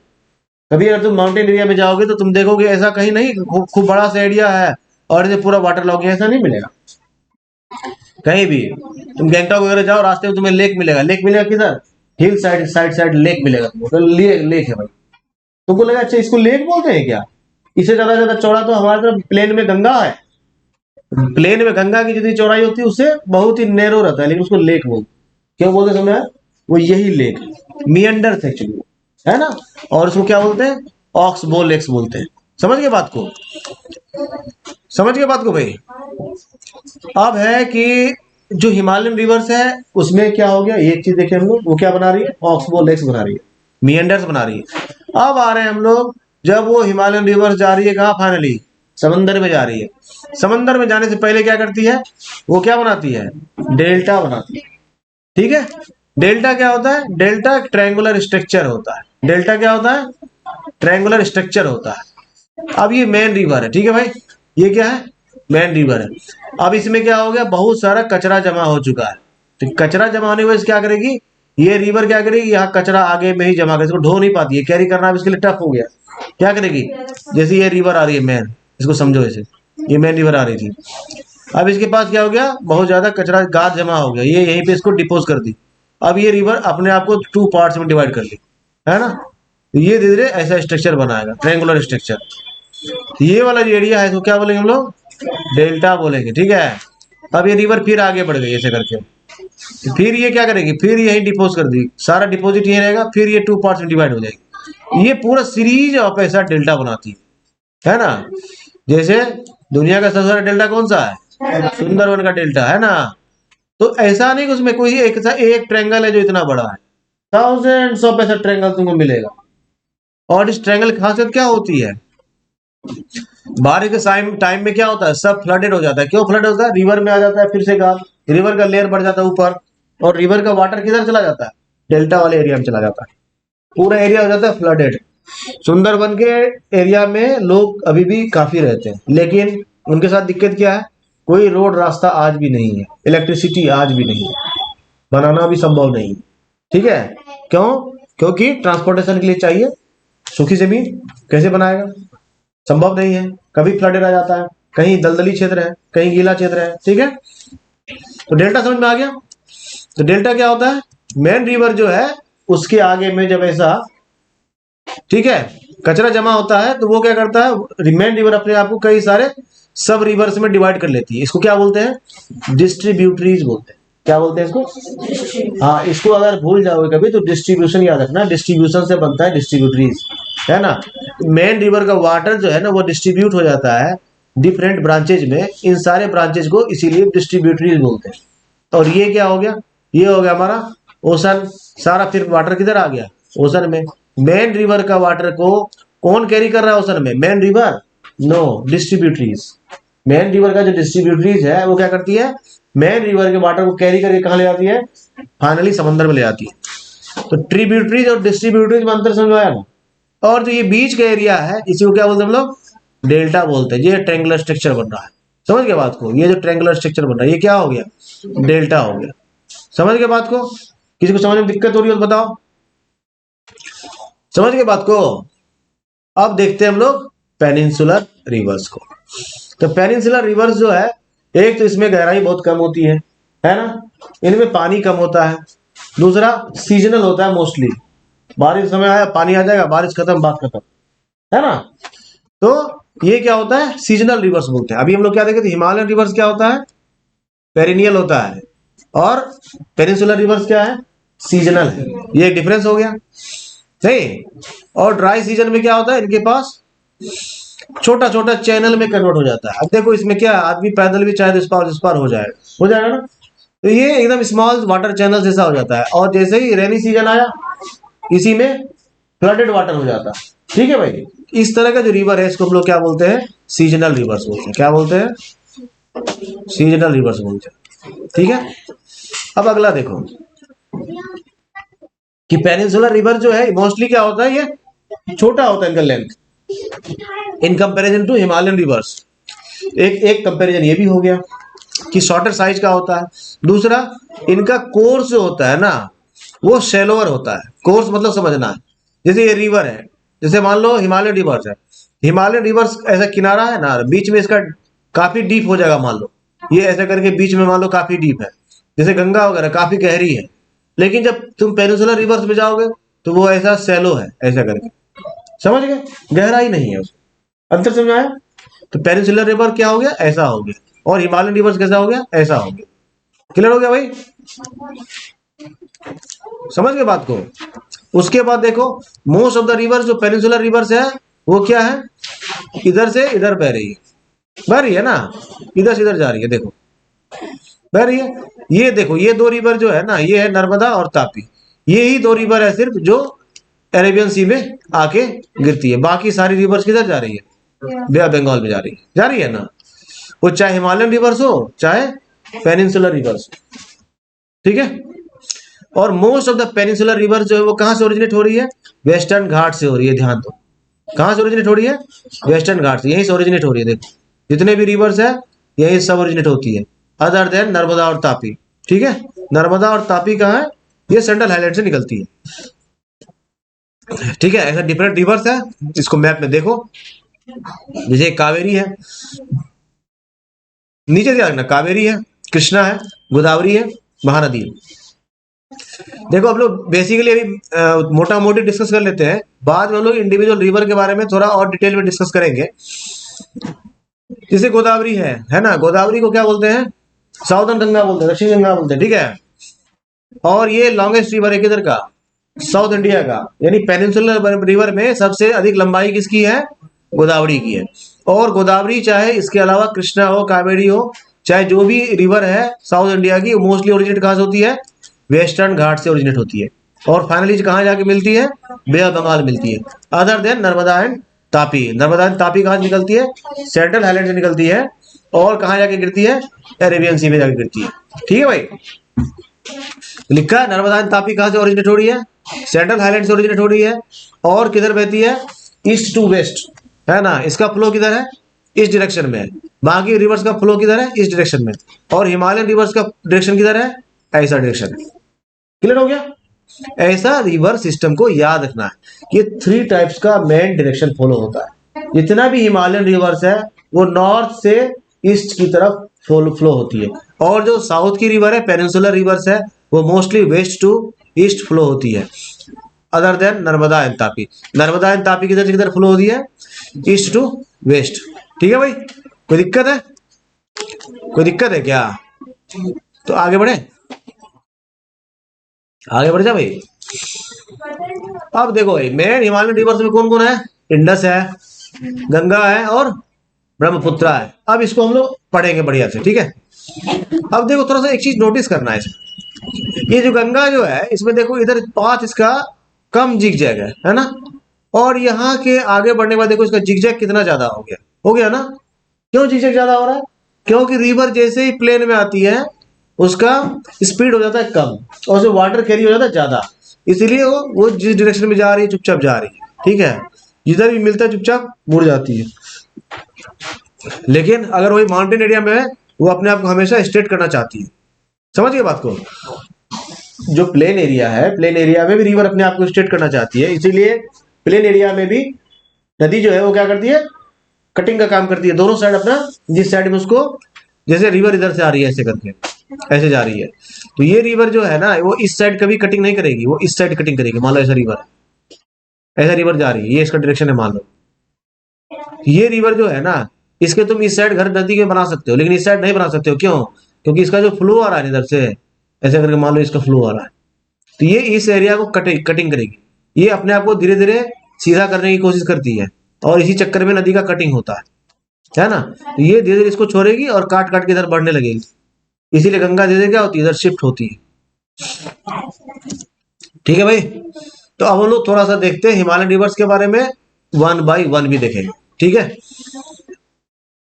कभी अगर तुम माउंटेन एरिया में जाओगे तो तुम देखोगे ऐसा कहीं नहीं खूब बड़ा सा एरिया है और ये पूरा वाटर लॉगिंग, ऐसा नहीं मिलेगा कहीं भी। तुम गैंगटॉक वगैरह जाओ रास्ते में तुम्हें लेक मिलेगा, लेक मिलेगा किधर, hill side side side lake मिलेगा तुमको। तो लेक है भाई, तुमको लगा अच्छा इसको लेक बोलते हैं क्या। इससे ज्यादा चौड़ा तो हमारे तरफ प्लेन में गंगा है। प्लेन में गंगा की जितनी चौड़ाई होती है उससे बहुत ही नैरो रहता है, लेकिन उसको लेक बोलते। क्यों बोलते समझ आया? वो यही लेक मियंडर थे एक्चुअली, है ना। और उसको क्या बोलते हैं, ऑक्स बो लेक्स बोलते हैं। समझ गए बात को, समझ गए बात को भाई। अब है कि जो हिमालयन रिवर्स है उसमें क्या हो गया, एक चीज देखे हम लोग, वो क्या बना रही है, ऑक्सबो लेक्स बना रही है, मियंडर्स बना रही है। अब आ रहे हैं हम लोग, जब वो हिमालयन रिवर्स जा रही है कहाँ, फाइनली समंदर में जा रही है। समंदर में जाने से पहले क्या करती है, वो क्या बनाती है, डेल्टा बनाती है, ठीक है। डेल्टा क्या होता है, डेल्टा एक ट्रायंगुलर स्ट्रक्चर होता है। डेल्टा क्या होता है, ट्रायंगुलर स्ट्रक्चर होता है। अब ये मेन रिवर है, ठीक है भाई, ये क्या है, मेन रिवर है। अब इसमें क्या हो गया, बहुत सारा कचरा जमा हो चुका है। तो कचरा जमा होने की वजह से क्या करेगी, ये रिवर क्या करेगी, यहाँ कचरा आगे में ही जमा कर, इसको ढो नहीं पाती है, कैरी करना अब इसके लिए टफ हो गया। क्या करेगी, जैसे ये रिवर आ रही है मेन, इसको समझो ऐसे, ये मेन रिवर आ रही थी, अब इसके पास क्या हो गया, बहुत ज्यादा कचरा गाद जमा हो गया, ये यहीं पे इसको डिपोज कर दी। अब ये रिवर अपने आप को 2 पार्ट्स में डिवाइड कर ली, है ना। तो ये धीरे धीरे ऐसा स्ट्रक्चर बनाएगा, ट्रायंगुलर स्ट्रक्चर। ये वाला जो एरिया है इसको क्या बोलेंगे हम लोग, डेल्टा बोलेंगे, ठीक है। अब ये रिवर फिर आगे बढ़ गई ऐसे करके, तो फिर ये क्या करेगी, फिर यही डिपोज कर दी, सारा डिपोजिट यही रहेगा, फिर ये 2 पार्ट्स में डिवाइड हो जाएगी। ये पूरा सीरीज ऑफ ऐसा डेल्टा बनाती है ना। जैसे दुनिया का सबसे बड़ा डेल्टा कौन सा है, सुंदरवन का डेल्टा, है ना। तो ऐसा नहीं कि उसमें कोई एक ट्रायंगल है जो इतना बड़ा है, थाउजेंड्स ऑफ ऐसा ट्रायंगल तुमको मिलेगा। और इस ट्रायंगल की खासियत क्या होती है, बारिश के टाइम में क्या होता है, सब फ्लडेड हो जाता है। क्यों फ्लड होता है, रिवर में आ जाता है फिर से गाद, रिवर का लेयर बढ़ जाता है ऊपर, और रिवर का वाटर किधर चला जाता है, डेल्टा वाले एरिया में चला जाता है, पूरा एरिया हो जाता है फ्लडेड। सुंदरबन के एरिया में लोग अभी भी काफी रहते हैं, लेकिन उनके साथ दिक्कत क्या है, कोई रोड रास्ता आज भी नहीं है, इलेक्ट्रिसिटी आज भी नहीं है, बनाना भी संभव नहीं, ठीक है। क्यों, क्योंकि ट्रांसपोर्टेशन के लिए चाहिए, सूखी जमीन कैसे बनाएगा, संभव नहीं है, कभी फ्लडेड आ जाता है, कहीं दलदली क्षेत्र है, कहीं गीला क्षेत्र है, ठीक है। तो डेल्टा समझ में आ गया। तो डेल्टा क्या होता है, मेन रिवर जो है उसके आगे में जब ऐसा, ठीक है, कचरा जमा होता है तो वो क्या करता है, मेन रिवर अपने आप को कई सारे सब रिवर्स में डिवाइड कर लेती है। इसको क्या बोलते हैं, डिस्ट्रीब्यूटरीज बोलते हैं। क्या बोलते हैं इसको, हाँ, इसको अगर भूल जाओगे कभी तो डिस्ट्रीब्यूशन याद रखना, डिस्ट्रीब्यूशन से बनता है डिस्ट्रीब्यूटरीज, है ना। मेन रिवर का वाटर जो है ना वो डिस्ट्रीब्यूट हो जाता है डिफरेंट ब्रांचेज में, इन सारे ब्रांचेज को इसीलिए डिस्ट्रीब्यूटरीज बोलते हैं। और ये क्या हो गया, ये हो गया हमारा ओशन, सारा फिर वाटर किधर आ गया, ओशन में। मेन रिवर का वाटर को कौन कैरी कर रहा है ओशन में, main river, no, distributaries. Main river का जो डिस्ट्रीब्यूटरीज है वो क्या करती है, मेन रिवर के वाटर को कैरी करके कहाँ ले जाती है, फाइनली समंदर में ले जाती है। तो ट्रिब्यूटरीज और डिस्ट्रीब्यूटरीज में अंतर समझ आया ना। और जो ये बीच का एरिया है इसी को क्या बोलते हैं हम लोग, डेल्टा बोलते हैं। ये ट्रायंगुलर स्ट्रक्चर बन रहा है, समझ गए बात को, ये जो ट्रायंगुलर स्ट्रक्चर बन रहा है ये क्या हो गया, डेल्टा हो गया। समझ गए बात को, किसी को समझ में दिक्कत हो रही हो तो बताओ, समझ गए बात को। अब देखते हैं हम लोग पेनिनसुलर रिवर्स को। तो पेनिनसुलर रिवर्स जो है, एक तो इसमें गहराई बहुत कम होती है ना, इनमें पानी कम होता है। दूसरा सीजनल होता है, मोस्टली बारिश समय आया पानी आ जाएगा, बारिश खत्म बात खत्म, है ना। तो ये क्या होता है, सीजनल रिवर्स बोलते हैं। अभी हम लोग क्या देखे थे, हिमालयन रिवर्स क्या होता है, पेरिनियल होता है, और पेनिनसुलर रिवर्स क्या है, सीजनल है। ये एक डिफरेंस हो गया, सही। और ड्राई सीजन में क्या होता है, इनके पास छोटा छोटा चैनल में कन्वर्ट हो जाता है। अब देखो इसमें क्या, आदमी पैदल भी चाहे तो इस पार हो जाएगा ना। तो ये एकदम स्मॉल वाटर चैनल जैसा हो जाता है, और जैसे ही रेनी सीजन आया इसी में फ्लडेड वाटर हो जाता है। ठीक है भाई, इस तरह का जो रिवर है इसको हम लोग क्या बोलते हैं, सीजनल रिवर्स बोलते हैं। क्या बोलते हैं, सीजनल रिवर्स बोलते हैं। ठीक है, अब अगला देखो कि पेनिनसुलर रिवर जो है मोस्टली क्या होता है, ये छोटा होता है इनका length in comparison to Himalayan rivers. एक कंपैरिजन ये भी हो गया कि शॉर्टर साइज का होता है। दूसरा, इनका कोर्स जो होता है ना वो शेलोवर होता है। कोर्स मतलब समझना है, जैसे ये रिवर है, जैसे मान लो हिमालयन रिवर्स है, हिमालयन रिवर्स ऐसा किनारा है ना, बीच में इसका काफी डीप हो जाएगा। मान लो ये ऐसा करके बीच में मान लो काफी डीप है, जैसे गंगा वगैरह काफी गहरी है। लेकिन जब तुम पेनिनसुलर रिवर्स में जाओगे तो वो ऐसा सैलो है, ऐसा करके, समझ गए, गहराई नहीं है उसमें। अंतर समझ आया। तो पेनिनसुलर रिवर क्या हो गया, ऐसा हो गया, और हिमालयन रिवर्स कैसा हो गया, ऐसा हो गया। क्लियर हो गया भाई, समझ गए बात को। उसके बाद देखो, मोस्ट ऑफ द रिवर जो पेनिनसुलर रिवर्स है वो क्या है, इधर से इधर बह रही है ना, इधर से इधर जा रही है, देखो बह रही है। ये देखो, ये दो रिवर जो है ना, ये है नर्मदा और तापी। ये ही दो रिवर है सिर्फ जो अरेबियन सी में आके गिरती है। बाकी सारी रिवर्स किधर जा रही है, बे ऑफ बंगाल में जा रही है ना। वो चाहे हिमालयन रिवर्स हो चाहे पेनिनसुलर रिवर्स, ठीक है। और most of the peninsular river जो है वो कहां से ओरिजिनेट हो रही है, वेस्टर्न घाट से हो रही है। ध्यान दो, कहां से ओरिजिनेट हो रही है, वेस्टर्न घाट से, यहीं से ओरिजिनेट हो रही है। देखो जितने भी रिवर्स है यही सब ओरिजिनेट होती है, अदर देन नर्मदा और तापी। ठीक है, नर्मदा और तापी कहाँ है, ये सेंट्रल हाईलैंड से निकलती है। ठीक है, ऐसा डिफरेंट रिवर्स है, इसको मैप में देखो। जैसे कावेरी है, नीचे से आना, कावेरी है, कृष्णा है, गोदावरी है, महानदी है। देखो हम लोग बेसिकली अभी मोटा मोटी डिस्कस कर लेते हैं, बाद में हम लोग इंडिविजुअल रिवर के बारे में थोड़ा और डिटेल में डिस्कस करेंगे। जैसे गोदावरी है ना, गोदावरी को क्या बोलते हैं, साउदर्न गंगा बोलते हैं, दक्षिण गंगा बोलते हैं। ठीक है, और ये लॉन्गेस्ट रिवर है किधर का, साउथ इंडिया का, यानी पेनिनसुलर रिवर में सबसे अधिक लंबाई किसकी है, गोदावरी की है। और गोदावरी चाहे इसके अलावा कृष्णा हो, कावेरी हो, चाहे जो भी रिवर है साउथ इंडिया की, मोस्टली ओरिजिनेट कहां से होती है, वेस्टर्न घाट से ओरिजिनेट होती है। और फाइनली कहां जाके मिलती है, बे ऑफ बंगाल मिलती है, other than Narmada and Tapi. Narmada and Tapi कहां से निकलती है, सेंट्रल हाईलैंड से निकलती है, और कहां जाके गिरती है, अरेबियन सी में जाके गिरती है। ठीक है भाई, लिखा है नर्मदा एंड तापी कहां से ओरिजिनेट हो रही है, सेंट्रल हाईलैंड से ओरिजिनेट हो रही है, और किधर बहती है, ईस्ट टू वेस्ट, है ना। इसका फ्लो किधर है, इस डायरेक्शन में है। बाकी रिवर्स का फ्लो किधर है, इस डायरेक्शन में। और हिमालयन रिवर्स का डायरेक्शन किधर है, ऐसा डायरेक्शन है। क्लियर हो गया। ऐसा रिवर सिस्टम को याद रखना है, ये 3 टाइप्स का मेन डायरेक्शन फॉलो होता है। जितना भी हिमालयन रिवर्स है वो नॉर्थ से ईस्ट की तरफ फ्लो होती है, और जो साउथ की रिवर है, पेनिनसुलर रिवर्स है, वो mostly west to east flow होती है, other than Narmada and Tapi. Narmada and Tapi किधर से किधर फ्लो होती है, ईस्ट टू वेस्ट। ठीक है भाई, कोई दिक्कत है, कोई दिक्कत है क्या, तो आगे बढ़े, आगे बढ़ जा भाई। अब देखो भाई, मेन हिमालयन रिवर्स में कौन कौन है, इंडस है, गंगा है, और ब्रह्मपुत्र है। अब इसको हम लोग पढ़ेंगे बढ़िया से, ठीक है। अब देखो थोड़ा सा एक चीज नोटिस करना है इसमें, ये जो गंगा जो है इसमें देखो इधर पाथ इसका कम जिग जैग है ना, और यहाँ के आगे बढ़ने के बाद देखो इसका जिग जैग कितना ज्यादा हो गया ना। क्यों जिग जैग ज्यादा हो रहा है, क्योंकि रिवर जैसे ही प्लेन में आती है उसका स्पीड हो जाता है कम और जो वाटर कैरी हो जाता है ज्यादा, इसीलिए वो जिस डायरेक्शन में जा रही है चुपचाप जा रही है, ठीक है, जिधर भी मिलता है चुपचाप मुड़ जाती है। लेकिन अगर वही माउंटेन एरिया में है, वो अपने आप को हमेशा स्ट्रेट करना चाहती है। समझ गए बात को? जो प्लेन एरिया है, प्लेन एरिया में भी रिवर अपने आप को स्ट्रेट करना चाहती है, इसीलिए प्लेन एरिया में भी नदी जो है वो क्या करती है, कटिंग का काम करती है, दोनों साइड अपना, जिस साइड में उसको, जैसे रिवर इधर से आ रही है ऐसे करके, ऐसे जा रही है, तो ये रिवर जो है ना वो इस साइड कभी कटिंग नहीं करेगी, वो इस साइड कटिंग करेगी। मान लो ऐसा रिवर जा रही है, ये इसका डायरेक्शन है, मान लो ये रिवर जो है ना, इसके तुम इस साइड घर नदी के बना सकते हो, लेकिन इस साइड नहीं बना सकते हो। क्यों? क्योंकि इसका जो फ्लो आ रहा है इधर से, ऐसे करके मान लो इसका फ्लो आ रहा है, तो ये इस एरिया को कटिंग करेगी, ये अपने आप को धीरे धीरे सीधा करने की कोशिश करती है, और इसी चक्कर में नदी का कटिंग होता है ना। तो ये धीरे धीरे इसको छोड़ेगी और काट काट के इधर बढ़ने लगेगी, इसीलिए गंगा धीरे धीरे क्या होती है, इधर शिफ्ट होती है। ठीक है भाई, तो अब हम लोग थोड़ा सा देखते हैं हिमालयन रिवर्स के बारे में, 1 by 1 भी देखेंगे। ठीक है,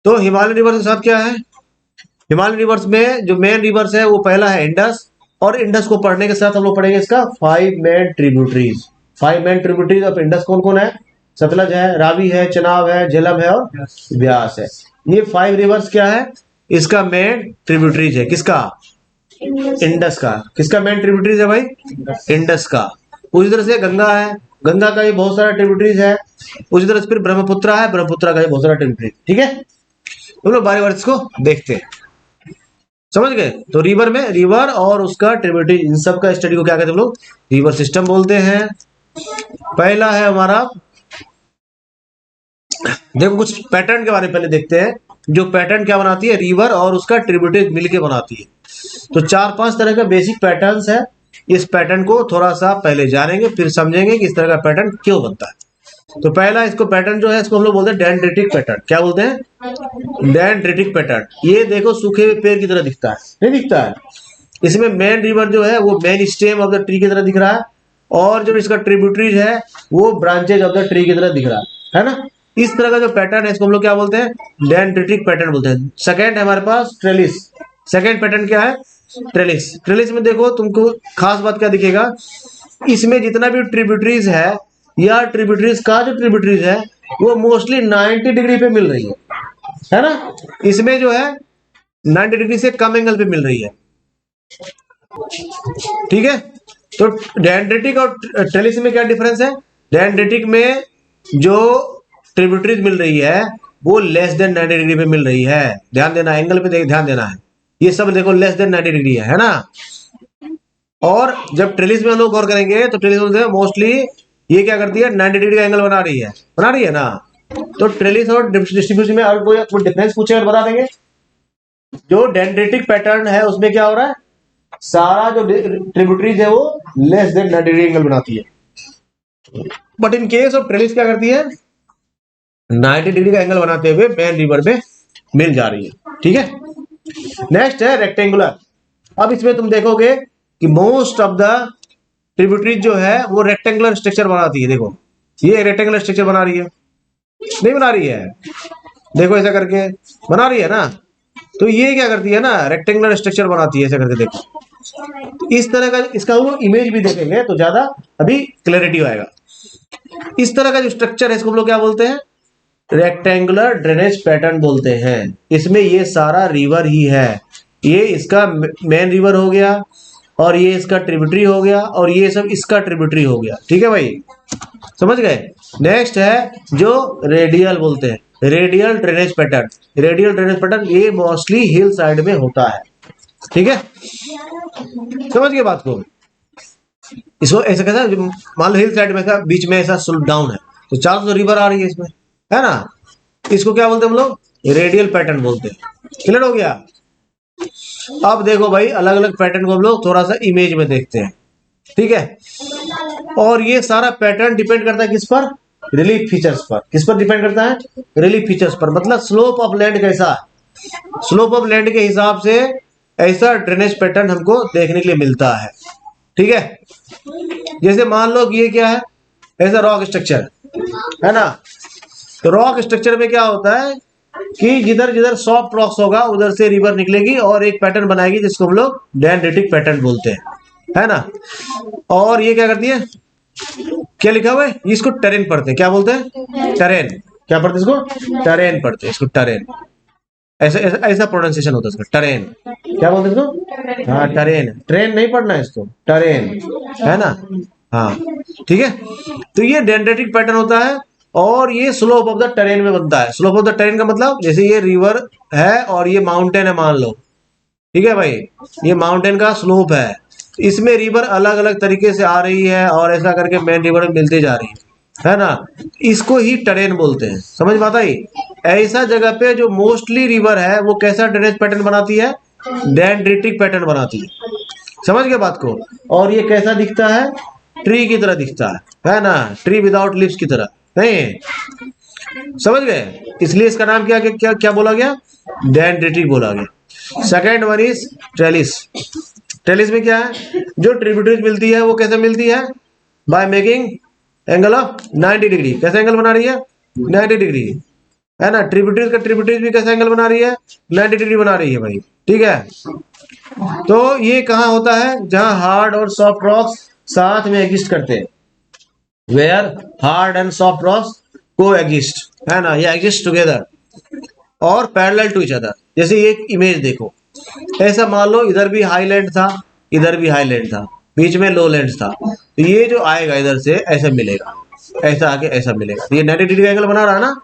तो हिमालयन रिवर्स के साथ क्या है, हिमालयन रिवर्स में जो मेन रिवर्स है वो पहला है इंडस, और इंडस को पढ़ने के साथ हम लोग पढ़ेंगे इसका 5 main tributaries. 5 main tributaries of Indus कौन कौन है? सतलज है, रावी है, चनाब है, झेलम है और ब्यास है। ये 5 रिवर्स क्या है, इसका मेन ट्रिब्यूटरीज है। किसका? इंडस का। किसका मेन ट्रिब्यूटरीज है भाई? इंडस का। उसी तरह से गंगा है, गंगा का भी बहुत सारा ट्रिब्यूटरीज है। उसी तरह से फिर ब्रह्मपुत्र है, ब्रह्मपुत्र का भी बहुत सारा ट्रिब्यूटरीज। ठीक है, हम लोग बारी बारी इसको देखते हैं, समझ गए? तो रिवर में रिवर और उसका ट्रिब्यूटरी, इन सब का स्टडी को क्या कहते हैं हम लोग? रिवर सिस्टम बोलते हैं। पहला है हमारा, देखो कुछ पैटर्न के बारे में पहले देखते हैं, जो पैटर्न क्या बनाती है, रिवर और उसका ट्रिब्यूटरी मिलके बनाती है। तो 4-5 तरह का बेसिक पैटर्न्स है, इस पैटर्न को थोड़ा सा पहले जानेंगे, फिर समझेंगे कि इस तरह का पैटर्न क्यों बनता है। तो पहला इसको पैटर्न जो है, इसको हम लोग बोलते हैं डेंड्रिटिक पैटर्न। क्या बोलते हैं? Dendritic pattern. ये देखो सूखे हुए पेड़ की तरह दिखता है, नहीं दिखता है? इसमें मेन रिवर जो है वो main stem of the tree की तरह दिख रहा है, और जो इसका ट्रिब्यूटरीज है वो ब्रांचेज ऑफ द ट्री की तरह दिख रहा है ना। इस तरह का जो पैटर्न है इसको हम लोग क्या बोलते हैं? डेंड्रिटिक पैटर्न बोलते हैं। सेकंड है हमारे पास ट्रेलिस। सेकंड पैटर्न क्या है? ट्रेलिस। ट्रेलिस में देखो तुमको खास बात क्या दिखेगा, इसमें जितना भी ट्रिब्यूटरीज है या ट्रिब्यूटरीज का जो ट्रिब्यूटरीज है वो मोस्टली 90 डिग्री पे मिल रही है ना। इसमें जो है 90 डिग्री से कम एंगल पे मिल रही है। ठीक है, तो डेंड्रिटिक और ट्रेलिस में क्या डिफरेंस है? डेंड्रिटिक में जो ट्रिब्यूटरीज मिल रही है वो लेस देन 90 डिग्री पे मिल रही है। ध्यान देना, एंगल पे ध्यान देना है। ये सब देखो लेस देन 90 डिग्री है ना। और जब ट्रेलिस में हम लोग गौर करेंगे तो ट्रेलिस में मोस्टली ये क्या करती है, 90 डिग्री का एंगल बना रही है ना। तो ट्रेलिस और डिस्ट्रीब्यूशन में और कोई डिफरेंस पूछे और बता देंगे। जो डेंड्रिटिक पैटर्न है उसमें क्या हो रहा है, सारा जो ट्रिब्यूटरीज है वो लेस देन 90 डिग्री एंगल बनाती है। But in case of trellis क्या करती है, 90 डिग्री का एंगल बनाते हुए मेन रिवर में मिल जा रही है। ठीक है, नेक्स्ट है रेक्टेंगुलर। अब इसमें तुम देखोगे कि मोस्ट ऑफ द ट्रिब्यूटरीज जो है वो रेक्टेंगुलर स्ट्रक्चर बनाती है। देखो ये रेक्टेंगुलर स्ट्रक्चर बना रही है, नहीं बना रही है? देखो ऐसा करके बना रही है ना। तो ये क्या करती है ना, रेक्टेंगुलर स्ट्रक्चर बनाती है ऐसा करके। देखो तो इस तरह का, इसका वो इमेज भी देखेंगे तो ज्यादा अभी क्लैरिटी आएगा। इस तरह का जो स्ट्रक्चर है इसको हम लोग क्या बोलते हैं? रेक्टेंगुलर ड्रेनेज पैटर्न बोलते हैं। इसमें ये सारा रिवर ही है, ये इसका मेन रिवर हो गया, और ये इसका ट्रिब्यूटरी हो गया, और ये सब इसका ट्रिब्यूटरी हो गया। ठीक है भाई, समझ गए? नेक्स्ट है जो रेडियल बोलते हैं, radial drainage pattern. Radial drainage pattern ये मोस्टली हिल साइड में होता है। ठीक है, समझ गए बात को? इसको ऐसा कैसा, मान लो हिल साइड में था, बीच में ऐसा स्लोप डाउन है, तो चारों तो रिवर आ रही है इसमें, है ना। इसको क्या बोलते हैं हम लोग? रेडियल पैटर्न बोलते हैं। क्लियर हो गया? अब देखो भाई, अलग अलग पैटर्न को हम लोग थोड़ा सा इमेज में देखते हैं। ठीक है, और ये सारा पैटर्न डिपेंड करता है किस पर? रिलीफ फीचर्स पर। किस पर डिपेंड करता है? रिलीफ फीचर्स पर। मतलब स्लोप ऑफ लैंड कैसा है, स्लोप ऑफ लैंड के हिसाब से ऐसा ड्रेनेज पैटर्न हमको देखने के लिए मिलता है। ठीक है, जैसे मान लो कि ये क्या है, ऐसा रॉक स्ट्रक्चर है ना। तो रॉक स्ट्रक्चर में क्या होता है, कि जिधर जिधर सॉफ्ट रॉक्स होगा उधर से रिवर निकलेगी और एक पैटर्न बनाएगी जिसको हम लोग डेंड्रिटिक पैटर्न बोलते हैं, है ना। और ये क्या करती है, क्या लिखा हुआ है, इसको टेरेन पढ़ते हैं, क्या बोलते हैं, टेरेन। क्या पढ़ते हैं इसको, टेरेन पढ़ते हैं इसको, टेरेन। ऐसा ऐसा, ऐसा प्रोनाउंसिएशन होता है इसका, टेरेन। क्या बोलते हैं इसको, हाँ टेरेन, ट्रेन नहीं पढ़ना है इसको, टेरेन, है ना। हाँ ठीक है, तो ये डेंड्रेटिक पैटर्न होता है और ये स्लोप ऑफ द टेरेन में बनता है। स्लोप ऑफ द टेरेन का मतलब जैसे ये रिवर है और ये माउंटेन है मान लो, ठीक है भाई, ये माउंटेन का स्लोप है, इसमें रिवर अलग अलग तरीके से आ रही है और ऐसा करके मेन रिवर में मिलती जा रही है ना, इसको ही टेरेन बोलते हैं। समझ में आता है। ऐसा जगह पे जो मोस्टली रिवर है वो कैसा ड्रेनेज पैटर्न बनाती है, डेंड्रिटिक पैटर्न बनाती है। समझ गए बात को। और ये कैसा दिखता है, ट्री की तरह दिखता है ना, ट्री विदाउट लिव्स की तरह, नहीं समझ गए, इसलिए इसका नाम क्या क्या क्या बोला गया, डेंड्रिटिक बोला गया। Second one is trellis. Trellis में क्या है, जो ट्रिब्यूटरीज मिलती है वो कैसे मिलती है, by making angle of 90 degree. कैसे एंगल बना रही है, 90 डिग्री, है ना। ट्रिब्यूटरीज का ट्रिब्यूटरीज भी कैसे एंगल बना रही है, 90 डिग्री बना रही है भाई, ठीक है। तो ये कहाँ होता है, जहां हार्ड और सॉफ्ट रॉक्स साथ में एग्जिस्ट करते हैं, where hard and soft rocks को एग्जिस्ट, है ना, ये एग्जिस्ट टुगेदर और पैरेलल टू ईच अदर। जैसे एक इमेज देखो, ऐसा मान लो इधर भी हाईलैंड था, इधर भी हाईलैंड था, बीच में लो लैंड था, तो ये जो आएगा इधर से ऐसा मिलेगा, ऐसा आके ऐसा मिलेगा, ये 90 डिग्री एंगल बना रहा है ना।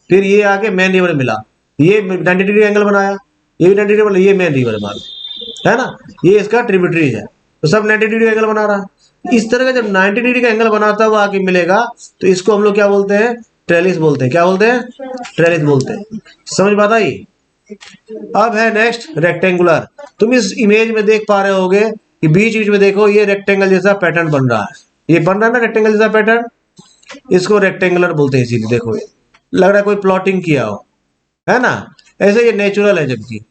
फिर ये आके मेन रिवर मिला, ये 90 डिग्री एंगल बनाया, ये भी 90 डिग्री, ये मेन रिवर मान, है ना, ये इसका ट्रिब्यूटरीज है, तो सब 90 डिग्री एंगल बना रहा है। इस तरह का जब 90 डिग्री का एंगल बनाता हुआ आके मिलेगा तो इसको हम लोग क्या बोलते हैं, ट्रेलिस बोलते हैं। क्या बोलते हैं, ट्रेलिस बोलते हैं। समझ बात आई। अब है नेक्स्ट रेक्टेंगुलर। तुम इस इमेज में देख पा रहे होगे कि बीच बीच में देखो ये रेक्टेंगल जैसा पैटर्न बन रहा है, ये बन रहा है ना रेक्टेंगल जैसा पैटर्न, इसको रेक्टेंगुलर बोलते हैं। इसीलिए देखो ये लग रहा है कोई प्लॉटिंग किया हो, है ना, ऐसे ये नेचुरल है जबकि,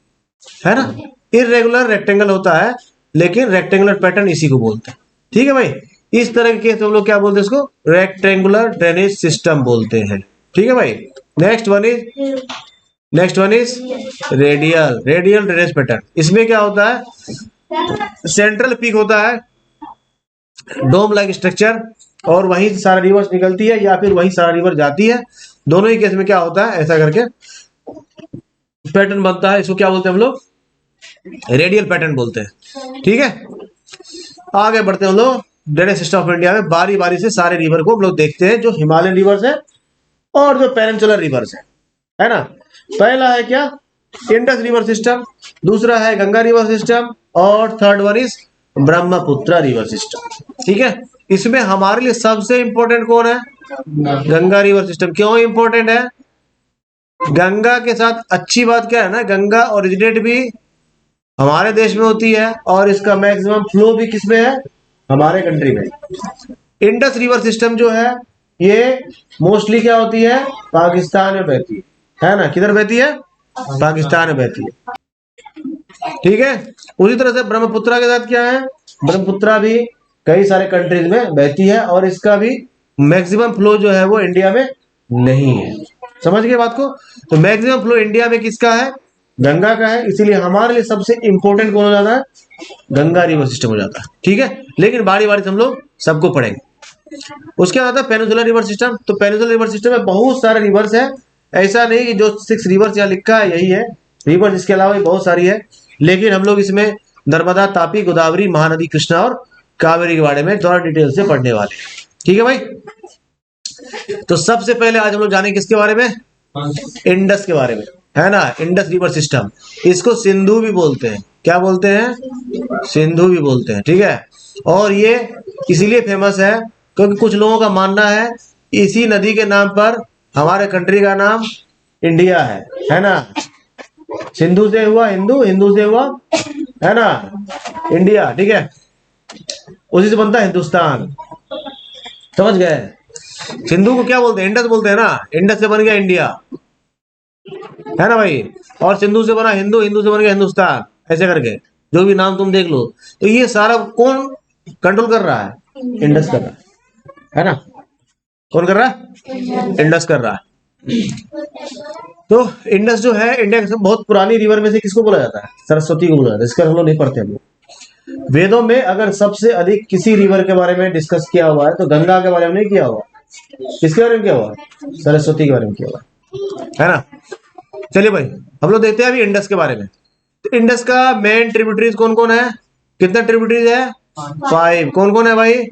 है ना। इरेगुलर रेक्टेंगल होता है लेकिन रेक्टेंगुलर पैटर्न इसी को बोलते हैं, ठीक है भाई। इस तरह के केस हम लोग क्या बोलते हैं, इसको रेक्टेंगुलर ड्रेनेज सिस्टम बोलते हैं, ठीक है भाई। Next one is radial drainage pattern. इसमें क्या होता है, सेंट्रल पीक होता है, डोम लाइक स्ट्रक्चर, और वहीं से सारा रिवर्स निकलती है या फिर वहीं सारा रिवर जाती है। दोनों ही केस में क्या होता है, ऐसा करके पैटर्न बनता है, इसको क्या बोलते हैं हम लोग, रेडियल पैटर्न बोलते हैं, ठीक है। आगे बढ़ते हैं हम लोग ड्रेनेज सिस्टम ऑफ इंडिया में, बारी बारी से सारे रिवर को हम लोग देखते हैं, जो हिमालयन रिवर्स है और जो पेनिनसुलर रिवर्स है ना। पहला है क्या, इंडस रिवर सिस्टम, दूसरा है गंगा रिवर सिस्टम, और third one is Brahmaputra river system, ठीक है। इसमें हमारे लिए सबसे इंपॉर्टेंट कौन है, गंगा रिवर सिस्टम। क्यों इंपॉर्टेंट है, गंगा के साथ अच्छी बात क्या है ना, गंगा ओरिजिनेट भी हमारे देश में होती है और इसका मैक्सिमम फ्लो भी किसमें है, हमारे कंट्री में। इंडस रिवर सिस्टम जो है ये मोस्टली क्या होती है, पाकिस्तान में बहती है ना, किधर बहती है, पाकिस्तान में बहती है, ठीक है। उसी तरह से ब्रह्मपुत्र के साथ क्या है, ब्रह्मपुत्र भी कई सारे कंट्रीज में बहती है और इसका भी मैक्सिमम फ्लो जो है वो इंडिया में नहीं है। समझ गए बात को। तो मैक्सिमम फ्लो इंडिया में किसका है, गंगा का है, इसीलिए हमारे लिए सबसे इंपॉर्टेंट कौन हो जाता है, गंगा रिवर सिस्टम हो जाता है, ठीक है। लेकिन बारी बारी से हम लोग सबको पढ़ेंगे। उसके बाद आता है पेनिनसुलर रिवर सिस्टम। तो पेनिनसुलर रिवर सिस्टम में बहुत सारे रिवर्स है, ऐसा नहीं कि जो 6 रिवर्स यहाँ लिखा है यही है, रिवर्स इसके अलावा भी बहुत सारी है, लेकिन हम लोग इसमें नर्मदा, तापी, गोदावरी, महानदी, कृष्णा और कावेरी के बारे में थोड़ा डिटेल से पढ़ने वाले, ठीक है भाई। तो सबसे पहले आज हम लोग जाने किसके बारे में, इंडस के बारे में, है ना। इंडस रिवर सिस्टम, इसको सिंधु भी बोलते हैं। क्या बोलते हैं, सिंधु भी बोलते हैं, ठीक है। और ये इसीलिए फेमस है क्योंकि कुछ लोगों का मानना है इसी नदी के नाम पर हमारे कंट्री का नाम इंडिया है ना। सिंधु से हुआ हिंदू, हिंदू से हुआ, है ना, इंडिया, ठीक है। उसी से बनता है हिंदुस्तान, समझ गए। सिंधु को क्या बोलते हैं, इंडस बोलते हैं ना, इंडस से बन गया इंडिया, है ना भाई। और सिंधु से बना हिंदू, हिंदू से बन गया हिंदुस्तान, ऐसे करके जो भी नाम तुम देख लो। तो ये सारा कौन कंट्रोल कर रहा है, इंडस कर रहा है ना। कौन कर रहा है, इंडस कर रहा है। तो इंडस जो है इंडिया की बहुत पुरानी रिवर में से किसको बोला जाता है? सरस्वती को बोला जाता है। इसका हम लोग नहीं पढ़ते हम लोग। वेदों में अगर सबसे अधिक किसी रिवर के बारे में डिस्कस किया हुआ है तो गंगा के बारे में नहीं किया हुआ। किसके बारे में किया हुआ है? सरस्वती के बारे में किया हुआ है ना। चलिए भाई, हम लोग देखते हैं अभी इंडस के बारे में। तो इंडस का मेन ट्रिब्यूटरीज कौन कौन है? कितना ट्रिब्यूटरीज है? 5। कौन कौन है भाई?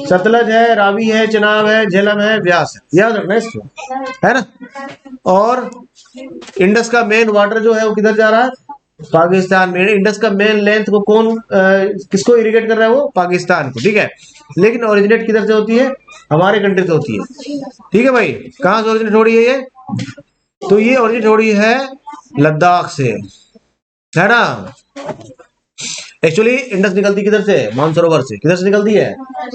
सतलज है, रावी है, चिनाब है, झेलम है, ब्यास है। याद रखना इसको, है ना। और इंडस का मेन वाटर जो है वो किधर जा रहा है? पाकिस्तान में। इंडस का मेन लेंथ को कौन किसको इरिगेट कर रहा है? वो पाकिस्तान को, ठीक है। लेकिन ओरिजिनेट किधर से होती है? हमारे कंट्री से होती है, ठीक है भाई। कहां से ओरिजिनेट हो रही है ये? तो ये ओरिजिनेट हो रही है लद्दाख से, है ना। एक्चुअली इंडस निकलती किधर से? मानसरोवर से। किधर से निकलती है?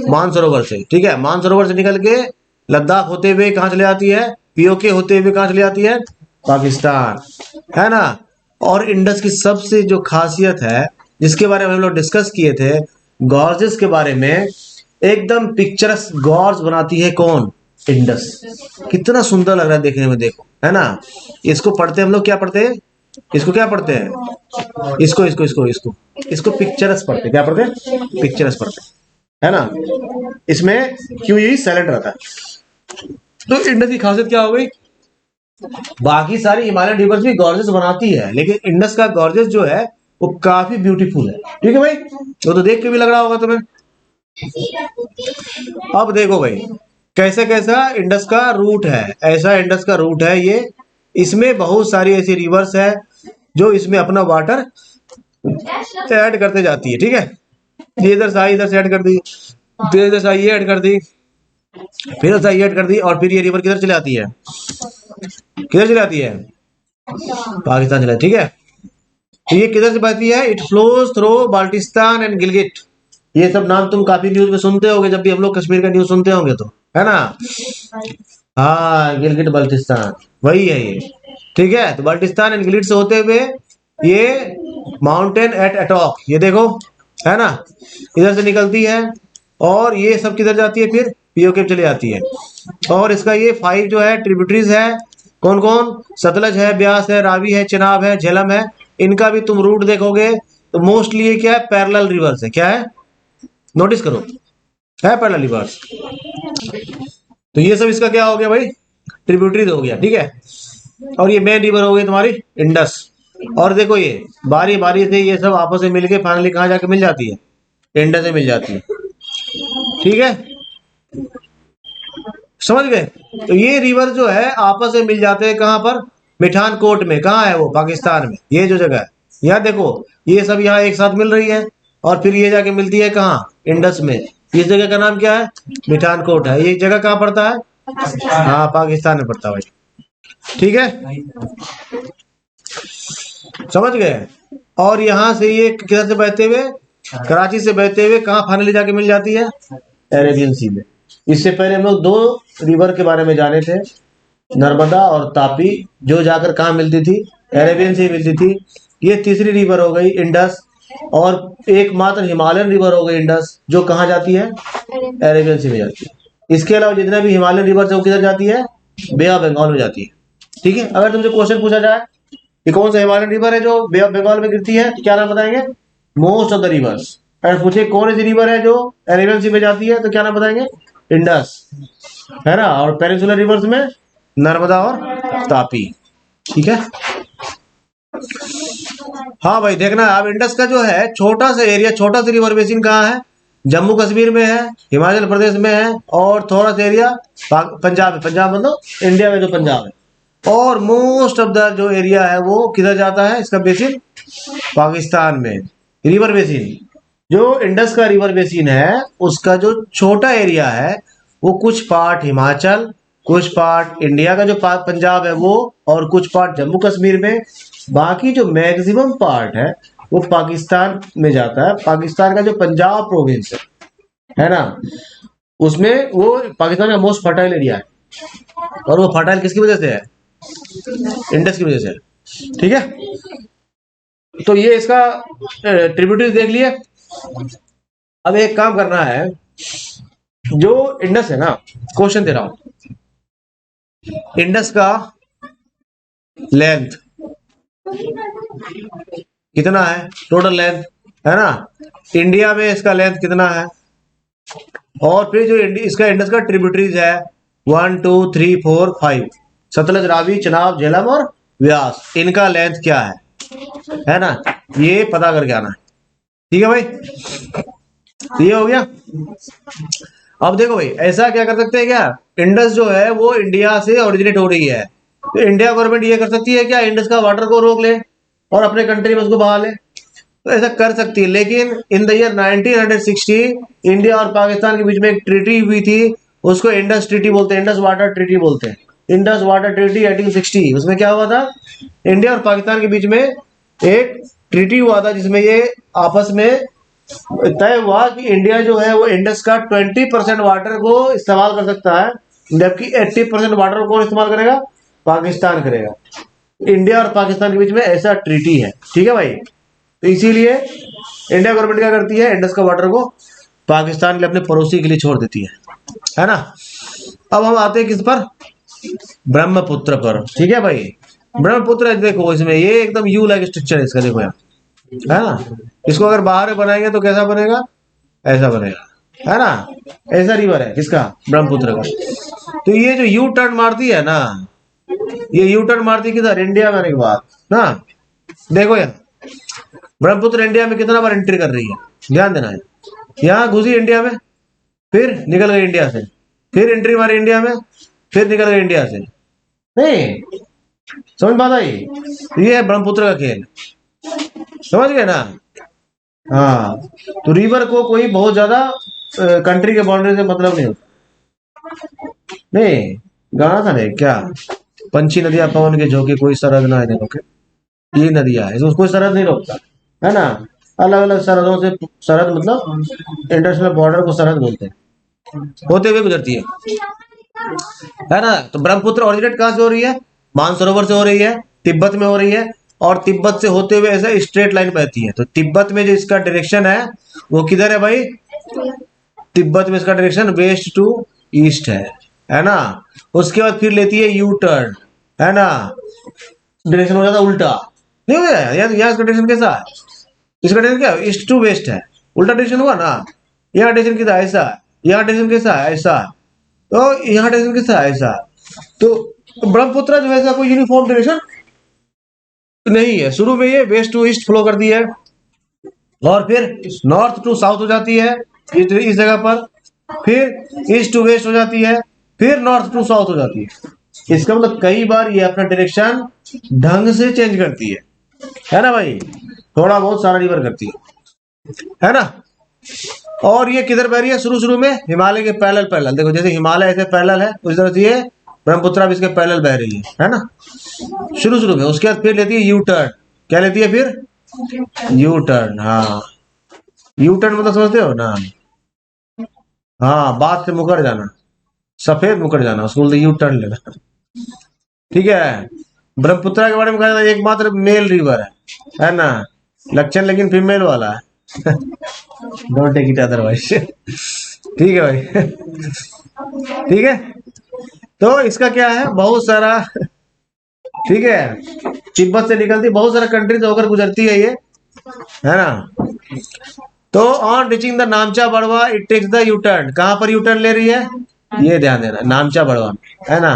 मानसरोवर से, ठीक है। मानसरोवर से निकल के लद्दाख होते हुए कहां चले जाती है? पीओके होते हुए कहां चली जाती है? पाकिस्तान, है ना। और इंडस की सबसे जो खासियत है जिसके बारे में हम लोग डिस्कस किए थे, गॉर्जेस के बारे में, एकदम पिक्चरस गॉर्ज बनाती है कौन? इंडस। कितना सुंदर लग रहा है देखने में, देखो, है ना। इसको पढ़ते हम लोग क्या पढ़ते हैं? इसको क्या पढ़ते हैं? इसको इसको पिक्चरस पढ़ते हैं। क्या पढ़ते हैं? पिक्चरस पढ़ते हैं, है ना। इसमें क्यों ये साइलेंट रहता है? तो इंडस की खासियत क्या हो गई? बाकी सारी हिमालयन रिवर्स भी गॉर्जेस बनाती है, लेकिन इंडस का गॉर्जेस जो है वो काफी ब्यूटीफुल है, ठीक है भाई। वो तो देख के भी लग रहा होगा तुम्हें। अब देखो भाई, कैसे कैसा इंडस का रूट है। ऐसा इंडस का रूट है ये। इसमें बहुत सारी ऐसी रिवर्स है जो इसमें अपना वाटर ऐड करते जाती है, ठीक है। ये इधर से आई, इधर से ऐड कर दी, फिर इधर से आई, ये ऐड कर दी, फिर इधर से आई, ऐड कर दी, और फिर ये रिवर किधर चली आती है? किधर चली आती है? पाकिस्तान चला, ठीक है। तो ये किधर से बहती है? It flows through Baltistan and Gilgit. ये सब नाम तुम काफी न्यूज में सुनते होगे, जब भी हम लोग कश्मीर का न्यूज सुनते होंगे तो, है ना। हाँ, गिलगिट बाल्टिस्तान वही है ये, ठीक है। तो बाल्टिस्तान एंड गिलगिट से होते हुए ये माउंटेन एट एटॉक, ये देखो, है ना, इधर से निकलती है। और ये सब किधर जाती है? फिर पीओके चले जाती है। और इसका ये 5 जो है ट्रिब्यूटरीज है, कौन कौन? सतलज है, ब्यास है, रावी है, चिनाब है, झेलम है। इनका भी तुम रूट देखोगे तो मोस्टली ये क्या है? पैरेलल रिवर्स है। क्या है? नोटिस करो, है पैरेलल रिवर्स। तो ये सब इसका क्या हो गया भाई? ट्रिब्यूटरीज हो गया, ठीक है। और ये मेन रिवर हो गई तुम्हारी इंडस। और देखो ये बारी बारी से ये सब आपस में मिलके फाइनली कहाँ जाके मिल जाती है? इंडस में मिल जाती है, ठीक है। समझ गए? तो ये रिवर जो है आपस में मिल जाते हैं कहाँ पर? मिठानकोट में। कहाँ है वो? पाकिस्तान में। ये जो जगह है, यहाँ देखो, ये सब यहाँ एक साथ मिल रही है, और फिर ये जाके मिलती है कहाँ? इंडस में। इस जगह का नाम क्या है? मिठानकोट है। ये जगह कहाँ पड़ता है? हाँ, पाकिस्तान में पड़ता है भाई, ठीक है। समझ गए? और यहाँ से ये किधर से बहते हुए? कराची से बहते हुए कहाँ फाइनली जाके मिल जाती है? अरेबियन सी में। इससे पहले हम लोग 2 रिवर के बारे में जाने थे, नर्मदा और तापी, जो जाकर कहाँ मिलती थी? अरेबियन सी मिलती थी। ये तीसरी रिवर हो गई इंडस। और एकमात्र हिमालयन रिवर हो गई इंडस, जो कहाँ जाती है? अरेबियन सी में जाती है। इसके अलावा जितने भी हिमालयन रिवर है वो किधर जाती है? बे ऑफ बंगाल में जाती है, ठीक है। अगर तुमसे क्वेश्चन पूछा जाए कि कौन सा हिमालयन रिवर है जो बे ऑफ बंगाल में गिरती है, तो क्या नाम बताएंगे? Most of the reverse. अगर पूछे कौन सी रिवर है जो अरेबियन सी में जाती है, तो क्या नाम बताएंगे? इंडस, है ना। और पेनिनसुलर रिवर्स में नर्मदा और तापी, ठीक है। हाँ भाई, देखना अब इंडस का जो है छोटा सा एरिया, छोटा सा रिवर बेसिन कहाँ है? जम्मू कश्मीर में है, हिमाचल प्रदेश में है, और थोड़ा सा एरिया पंजाब है। पंजाब मतलब इंडिया में जो पंजाब है। और मोस्ट ऑफ द जो एरिया है वो किधर जाता है इसका बेसिन? पाकिस्तान में। रिवर बेसिन, जो इंडस का रिवर बेसिन है उसका जो छोटा एरिया है वो कुछ पार्ट हिमाचल, कुछ पार्ट इंडिया का जो पंजाब है वो, और कुछ पार्ट जम्मू कश्मीर में। बाकी जो मैक्सिमम पार्ट है वो पाकिस्तान में जाता है। पाकिस्तान का जो पंजाब प्रोविंस है ना, उसमें वो पाकिस्तान का मोस्ट फर्टाइल एरिया है। और वो फर्टाइल किसकी वजह से है? इंडस की वजह से है, ठीक है। तो ये इसका ट्रिब्यूटरीज देख लिए। अब एक काम करना है, जो इंडस है ना, क्वेश्चन दे रहा हूं, इंडस का लेंथ कितना है, टोटल लेंथ, है ना। इंडिया में इसका लेंथ कितना है, और फिर जो इसका इंडस का ट्रिब्यूटरीज है 1 2 3 4 5, सतलज, रावी, चनाब, झेलम और व्यास, इनका लेंथ क्या है ना, ये पता करके आना है। ठीक है भाई, ये हो गया। अब देखो भाई, ऐसा क्या कर सकते हैं क्या, इंडस जो है वो इंडिया से ओरिजिनेट हो रही है, तो इंडिया गवर्नमेंट ये कर सकती है क्या, इंडस का वाटर को रोक ले और अपने कंट्री में उसको बहा ले, तो ऐसा कर सकती है। लेकिन इन द ईयर 1960 इंडिया और पाकिस्तान के बीच में एक ट्रीटी हुई थी, उसको इंडस ट्रीटी बोलते हैं, इंडस वाटर ट्रीटी बोलते हैं, इंडस वाटर ट्रीटी 1860। उसमें क्या हुआ था, इंडिया और पाकिस्तान के बीच में एक ट्रीटी हुआ था, जिसमें ये आपस में तय हुआ कि इंडिया जो है वो इंडस का 20% वाटर को इस्तेमाल कर सकता है, जबकि 80% वाटर को इस्तेमाल करेगा पाकिस्तान करेगा। इंडिया और पाकिस्तान के बीच में ऐसा ट्रीटी है, ठीक है भाई। तो इसीलिए इंडिया गवर्नमेंट क्या करती है, इंडस का वाटर को पाकिस्तान के लिए, अपने पड़ोसी के लिए छोड़ देती है ना। अब हम आते हैं किस पर, ब्रह्मपुत्र पर। ठीक है भाई, ब्रह्मपुत्र देखो, इसमें ये एकदम यू लाइक स्ट्रक्चर है इसका, देखो यहाँ, है ना। इसको अगर बाहर बनाएंगे तो कैसा बनेगा, ऐसा बनेगा, है ना। ऐसा रिवर है किसका, ब्रह्मपुत्र का। तो ये जो यू टर्न मारती है ना, ये यू टर्न मारती किधर, इंडिया में आने के बाद ना। देखो यार, ब्रह्मपुत्र इंडिया में कितना बार एंट्री कर रही है, ध्यान देना है। यहाँ घुसी इंडिया में, फिर निकल गई इंडिया से, फिर एंट्री मारी इंडिया में, फिर निकल गई इंडिया से। नहीं समझ बात आई, ये है ब्रह्मपुत्र का खेल, समझ गए ना। हाँ, तो रिवर को कोई बहुत ज्यादा कंट्री के बाउंड्री से मतलब नहीं होता। नहीं, गाना था नहीं क्या, पंछी नदियां पवन के झोंके, कोई सरहद ना है रोके, ये नदियां है, इसमें कोई सरहद नहीं रोकता, है ना। अलग अलग सरहदों से, सरहद मतलब इंटरनेशनल बॉर्डर को सरहद बोलते हैं, होते हुए गुजरती है ना। तो ब्रह्मपुत्र ओरिजिनेट कहाँ से हो रही है, मानसरोवर से हो रही है, तिब्बत में हो रही है, और तिब्बत से होते हुए ऐसा स्ट्रेट लाइन बहती है। तो तिब्बत में जो इसका डायरेक्शन है वो किधर है भाई, तिब्बत में इसका डायरेक्शन वेस्ट टू ईस्ट है ना। उसके बाद फिर लेती है यू टर्न, है ना, डायरेक्शन हो जाता है उल्टा, नहीं हो गया यहाँ इसका डायरेक्शन कैसा है, इसका डायरेक्शन क्या ईस्ट टू वेस्ट है, उल्टा डायरेक्शन हुआ ना। यहाँ डायरेक्शन कितना ऐसा है, यहाँ डायरेक्शन कैसा है ऐसा, तो यहाँ डायरेक्शन कैसा है ऐसा। तो ब्रह्मपुत्र जो है कोई यूनिफॉर्म डायरेक्शन नहीं है, शुरू में ये वेस्ट टू ईस्ट फ्लो करती है, और फिर नॉर्थ टू साउथ हो जाती है इस जगह पर, फिर ईस्ट टू वेस्ट हो जाती है, फिर नॉर्थ टू साउथ हो जाती है। इसका मतलब कई बार ये अपना डायरेक्शन ढंग से चेंज करती है ना भाई, थोड़ा बहुत सारा रिवर करती है ना। और ये किधर बह रही है, शुरू शुरू में हिमालय के पैरेलल पैरेलल, देखो जैसे हिमालय ऐसे पैरेलल है, उस तरह से ये ब्रह्मपुत्र भी इसके पैरेलल बह रही है ना, शुरू शुरू में। उसके बाद फिर लेती है यू टर्न, क्या लेती है फिर, यू टर्न। हाँ, यू टर्न मतलब समझते हो ना, हाँ, बात से मुकर जाना, सफेद मुकर जाना, उसको बोलते यू टर्न लेना। ठीक है, ब्रह्मपुत्र के बारे में कहा जाता है एकमात्र मेल रिवर है ना, लक्षण लेकिन फीमेल वाला है। Don't take it otherwise. ठीक है भाई। ठीक है, तो इसका क्या है, बहुत सारा, ठीक है, तिब्बत से निकलती बहुत सारा कंट्री से होकर गुजरती है ये, है ना। तो on reaching the Namcha Barwa it takes the U turn, कहां पर यू टर्न ले रही है, ये ध्यान देना, नामचा बड़वा, है ना।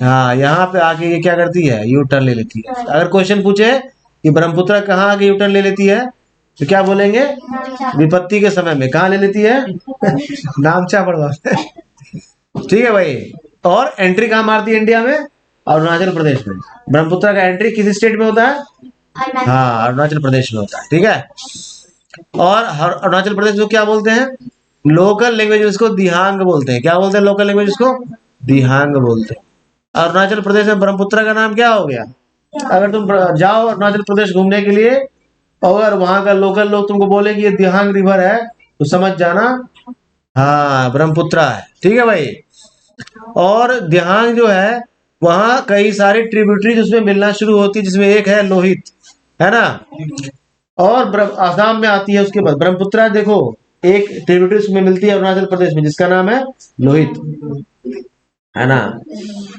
हाँ, यहाँ पे आके ये क्या करती है, यू टर्न ले लेती है। अगर क्वेश्चन पूछे कि ब्रह्मपुत्र कहाँ आके यू टर्न ले लेती है, तो क्या बोलेंगे, विपत्ति के समय में कहाँ ले लेती है, नामचा बड़वा। ठीक है भाई, और एंट्री कहाँ मारती है इंडिया में, अरुणाचल प्रदेश में। ब्रह्मपुत्र का एंट्री किस स्टेट में होता है, हाँ, अरुणाचल प्रदेश में होता है। ठीक है, और अरुणाचल प्रदेश को क्या बोलते हैं, लोकल लैंग्वेज इसको दिहांग बोलते हैं, क्या बोलते हैं लोकल लैंग्वेज इसको, दिहांग बोलते हैं। अरुणाचल प्रदेश में ब्रह्मपुत्र का नाम क्या हो गया। अगर तुम जाओ अरुणाचल प्रदेश घूमने के लिए, और वहां का लोकल लोग तुमको बोले कि ये दिहांग रिवर है, तो समझ जाना हाँ ब्रह्मपुत्र है। ठीक है भाई, और दिहांग जो है वहां कई सारे ट्रिब्यूटरीज उसमें मिलना शुरू होती है, जिसमें एक है लोहित, है ना, और आसाम में आती है। उसके बाद ब्रह्मपुत्र देखो एक ट्रिब्यूटरी उसमें मिलती है अरुणाचल प्रदेश में, जिसका नाम है लोहित, है ना।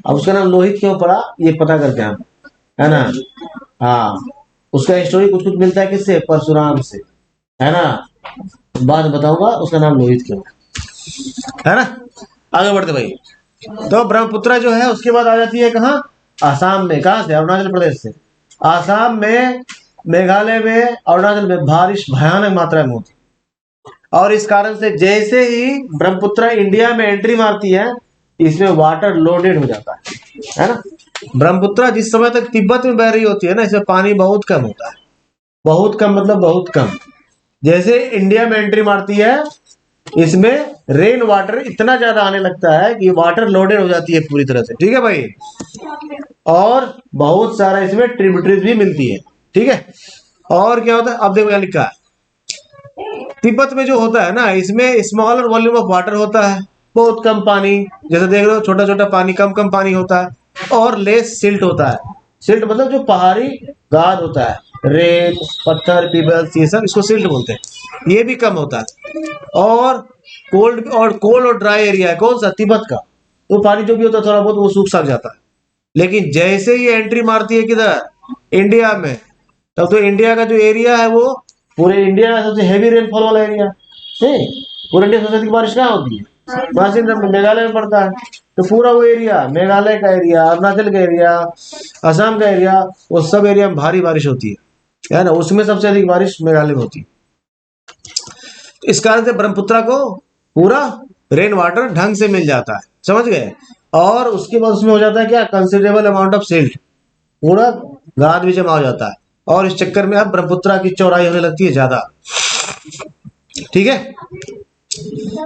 अब उसका नाम लोहित क्यों पड़ा, ये पता करके हम, है ना। हाँ, उसका स्टोरी कुछ कुछ मिलता है किससे, परशुराम से, है ना। बाद में बताऊंगा उसका नाम लोहित क्यों है ना। आगे बढ़ते भाई। तो ब्रह्मपुत्र जो है उसके बाद आ जाती है कहाँ, आसाम में। कहाँ से, अरुणाचल प्रदेश से। आसाम में, मेघालय में, अरुणाचल में बारिश भयानक मात्रा में होती है। और इस कारण से जैसे ही ब्रह्मपुत्र इंडिया में एंट्री मारती है, इसमें वाटर लोडेड हो जाता है ना। ब्रह्मपुत्र जिस समय तक तिब्बत में बह रही होती है ना, इसमें पानी बहुत कम होता है। बहुत कम मतलब बहुत कम। जैसे इंडिया में एंट्री मारती है, इसमें रेन वाटर इतना ज्यादा आने लगता है कि वाटर लोडेड हो जाती है पूरी तरह से, ठीक है भाई। और बहुत सारा इसमें ट्रिब्यूटरीज भी मिलती है, ठीक है। और क्या होता है, अब देखो क्या लिखा है। तिब्बत में जो होता है ना, इसमें स्मॉलर वॉल्यूम ऑफ वाटर होता है, बहुत कम पानी। जैसे देख रहे हो, छोटा छोटा पानी, कम कम पानी होता है। और लेस सिल्ट होता है। सिल्ट मतलब जो पहाड़ी गाद होता है, रेत, पत्थर, पीबल्स, ये सब इसको सिल्ट बोलते हैं, ये भी कम होता है। और कोल्ड और ड्राई एरिया है कौन सा, तिब्बत का। तो पानी जो भी होता है थोड़ा बहुत वो सूख साख जाता है। लेकिन जैसे ही एंट्री मारती है किधर, इंडिया में, तब तो इंडिया का जो एरिया है वो पूरे इंडिया का सबसे हैवी रेनफॉल वाला एरिया है। पूरे इंडिया में सबसे अधिक बारिश कहाँ होती है, वाशिंग मेघालय में पड़ता है। तो पूरा वो एरिया, मेघालय का एरिया, अरुणाचल का एरिया, असम का एरिया, वो सब एरिया में भारी बारिश होती है ना। उसमें सबसे अधिक बारिश मेघालय में होती है। इस कारण से ब्रह्मपुत्र को पूरा रेन वाटर ढंग से मिल जाता है, समझ गए। और उसके बाद उसमें हो जाता है क्या, कंसिडरेबल अमाउंट ऑफ सिल्ट, पूरा गाद भी जमा हो जाता है। और इस चक्कर में अब ब्रह्मपुत्र की चौड़ाई होने लगती है ज्यादा, ठीक है,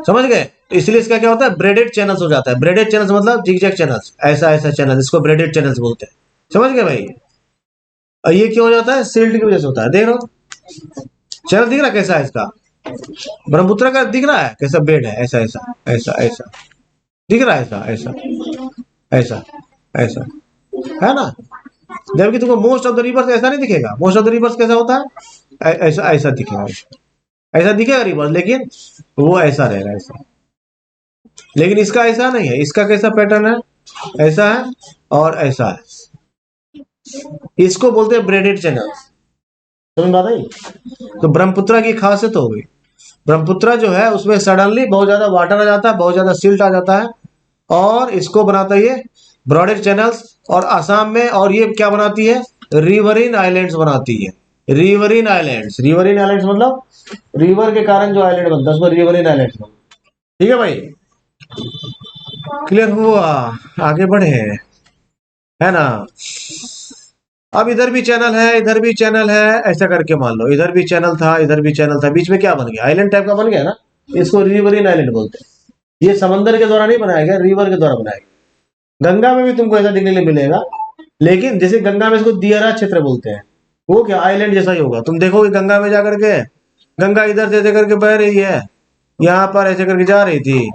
समझ गए। तो इसलिए इसका क्या होता है, ब्रेडेड चैनल्स हो जाता है। ब्रेडेड चैनल्स मतलब जिगजैग चैनल्स, ऐसा ऐसा चैनल, इसको ब्रेडेड चैनल्स बोलते हैं, समझ गए भाई। और ये क्यों हो जाता है, सिल्ट की वजह से होता है। देख लो चैनल दिख रहा है कैसा है इसका, ब्रह्मपुत्र का दिख रहा है कैसा बेड है, ऐसा ऐसा ऐसा ऐसा दिख रहा है, ऐसा ऐसा ऐसा ऐसा, है ना। जबकि तुमको मोस्ट ऑफ द रिवर्स ऐसा नहीं दिखेगा। मोस्ट ऑफ द रिवर्स कैसा होता है, ऐसा ऐसा दिखेगा, ऐसा दिखेगा रिवर्स, लेकिन वो ऐसा रहेगा ऐसा। लेकिन इसका ऐसा नहीं है, इसका कैसा पैटर्न है, ऐसा है और ऐसा है। इसको बोलते हैं ब्रेडेड चैनल, समझ बात आई। तो ब्रह्मपुत्र की खासियत हो गई, ब्रह्मपुत्र जो है उसमें सडनली बहुत ज्यादा वाटर आ जाता है, बहुत ज्यादा सिल्ट आ जाता है, और इसको बनाता है ये ब्रॉडेड चैनल्स। और आसाम में, और ये क्या बनाती है, रिवरिन आइलैंड्स बनाती है। रिवरिन आइलैंड्स, रिवरिन आइलैंड्स मतलब रिवर के कारण जो आइलैंड बनता है उसको रिवरिन आइलैंड्स बनता है, ठीक है भाई। क्लियर हुआ, आगे बढ़े, है ना। अब इधर भी चैनल है, इधर भी चैनल है, ऐसा करके मान लो इधर भी चैनल था, इधर भी चैनल था, बीच में क्या बन गया, आइलैंड टाइप का बन गया ना। इसको रिवरिन आइलैंड बोलते हैं। ये समंदर के द्वारा नहीं बनाया गया, रिवर के द्वारा बनाया गया। गंगा में भी तुमको ऐसा देखने को मिलेगा, लेकिन जैसे गंगा में इसको दियरा क्षेत्र बोलते हैं, वो क्या आइलैंड जैसा ही होगा। तुम देखोगे गंगा में जाकर के, गंगा इधर से ऐसे करके बह रही है, यहाँ पर ऐसे करके जा रही थी,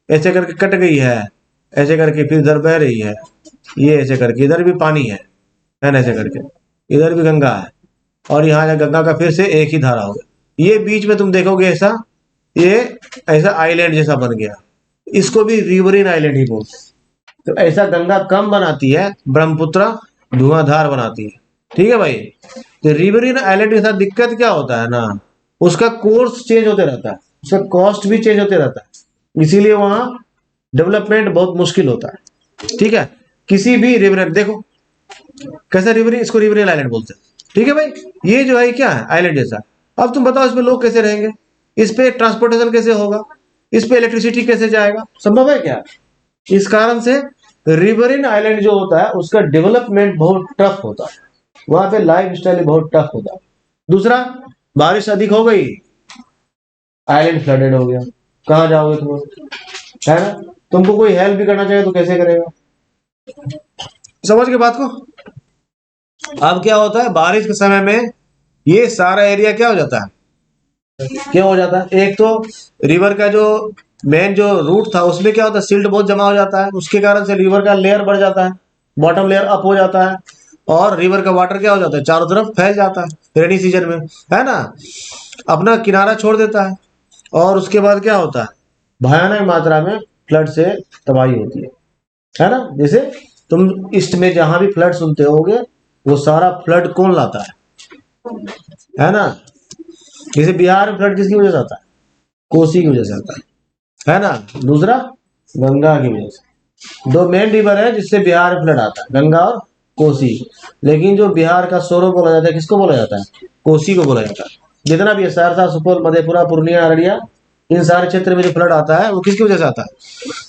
ऐसे करके कट गई है, ऐसे करके फिर इधर बह रही है, ये ऐसे करके इधर भी पानी है ना, ऐसे करके इधर भी गंगा है, और यहाँ गंगा का फिर से एक ही धारा होगा। ये बीच में तुम देखोगे ऐसा, ये ऐसा आइलैंड जैसा बन गया, इसको भी रिवरिन आइलैंड ही बोलते हैं। तो ऐसा गंगा कम बनाती है, ब्रह्मपुत्र धुआंधार बनाती है, ठीक है भाई। तो रिवरिन आइलैंड के साथ दिक्कत क्या होता है ना, उसका कोर्स चेंज होते रहता है, उसका कॉस्ट भी चेंज होते रहता है, इसीलिए वहां डेवलपमेंट बहुत मुश्किल होता है, ठीक है। किसी भी रिवर, देखो कैसा रिवरिन, इसको रिवरिन आइलैंड बोलते हैं, ठीक है भाई। ये जो है क्या है, आइलैंड जैसा। अब तुम बताओ इसमें लोग कैसे रहेंगे, इस पे ट्रांसपोर्टेशन कैसे होगा, इस पे इलेक्ट्रिसिटी कैसे जाएगा, संभव है क्या। इस कारण से रिवरिन आइलैंड जो होता है उसका डेवलपमेंट बहुत टफ होता है, वहां पे लाइफ स्टाइल बहुत टफ होता है। दूसरा, बारिश अधिक हो गई, आइलैंड फ्लडेड हो गया, कहाँ जाओगे तुम, है ना। तुमको कोई हेल्प भी करना चाहिए तो कैसे करेगा, समझ के बात को। अब क्या होता है, बारिश के समय में ये सारा एरिया क्या हो जाता है, क्या हो जाता है, एक तो रिवर का जो मेन जो रूट था उसमें क्या होता है, सिल्ट बहुत जमा हो जाता है, उसके कारण से रिवर का लेयर बढ़ जाता है, बॉटम लेयर अप हो जाता है, और रिवर का वाटर क्या हो जाता है, चारों तरफ फैल जाता है रेनी सीजन में, है ना, अपना किनारा छोड़ देता है। और उसके बाद क्या होता है, भयानक मात्रा में फ्लड से तबाही होती है ना। जैसे तुम ईस्ट में जहां भी फ्लड सुनते होगे, वो सारा फ्लड कौन लाता है ना। जैसे बिहार में फ्लड किसकी वजह से आता है, कोसी की वजह से आता है ना। दूसरा गंगा की वजह से। दो मेन रिवर है जिससे बिहार में फ्लड आता है, गंगा और कोसी। लेकिन जो बिहार का सोरो बोला जाता है, किसको बोला जाता है, कोसी को बोला जाता है। जितना भी सहरसा, सुपौल, मधेपुरा, पूर्णिया, अररिया, इन सारे क्षेत्र में जो फ्लड आता है वो किसकी वजह से आता है,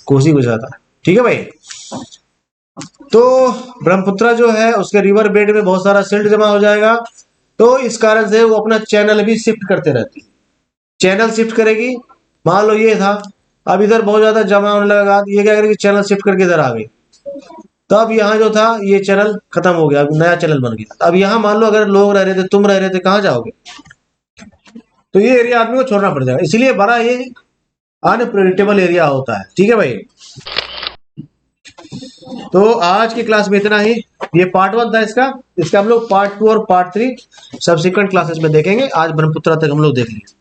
कोसी की वजह से आता है। ठीक है भाई। तो ब्रह्मपुत्र जो है उसके रिवर बेड में बहुत सारा सिल्ट जमा हो जाएगा, तो इस कारण से वो अपना चैनल भी शिफ्ट करते रहती है। चैनल शिफ्ट करेगी, मान लो ये था, अब इधर बहुत ज्यादा जमा होने लगा, ये क्या करेगी, चैनल शिफ्ट करके इधर आ गई। तो अब यहाँ जो था ये चैनल खत्म हो गया, अब नया चैनल बन गया। अब यहाँ मान लो अगर लोग रह रहे थे, तुम रह रहे थे, कहाँ जाओगे, तो ये एरिया आदमी को छोड़ना पड़ जाएगा। इसलिए बड़ा ये अनप्रेडिक्टेबल एरिया होता है। ठीक है भाई। तो आज की क्लास में इतना ही। ये पार्ट 1 था इसका हम लोग पार्ट 2 और पार्ट 3 सब्सिक्वेंट क्लासेस में देखेंगे। आज ब्रह्मपुत्र तक हम लोग देख लेंगे।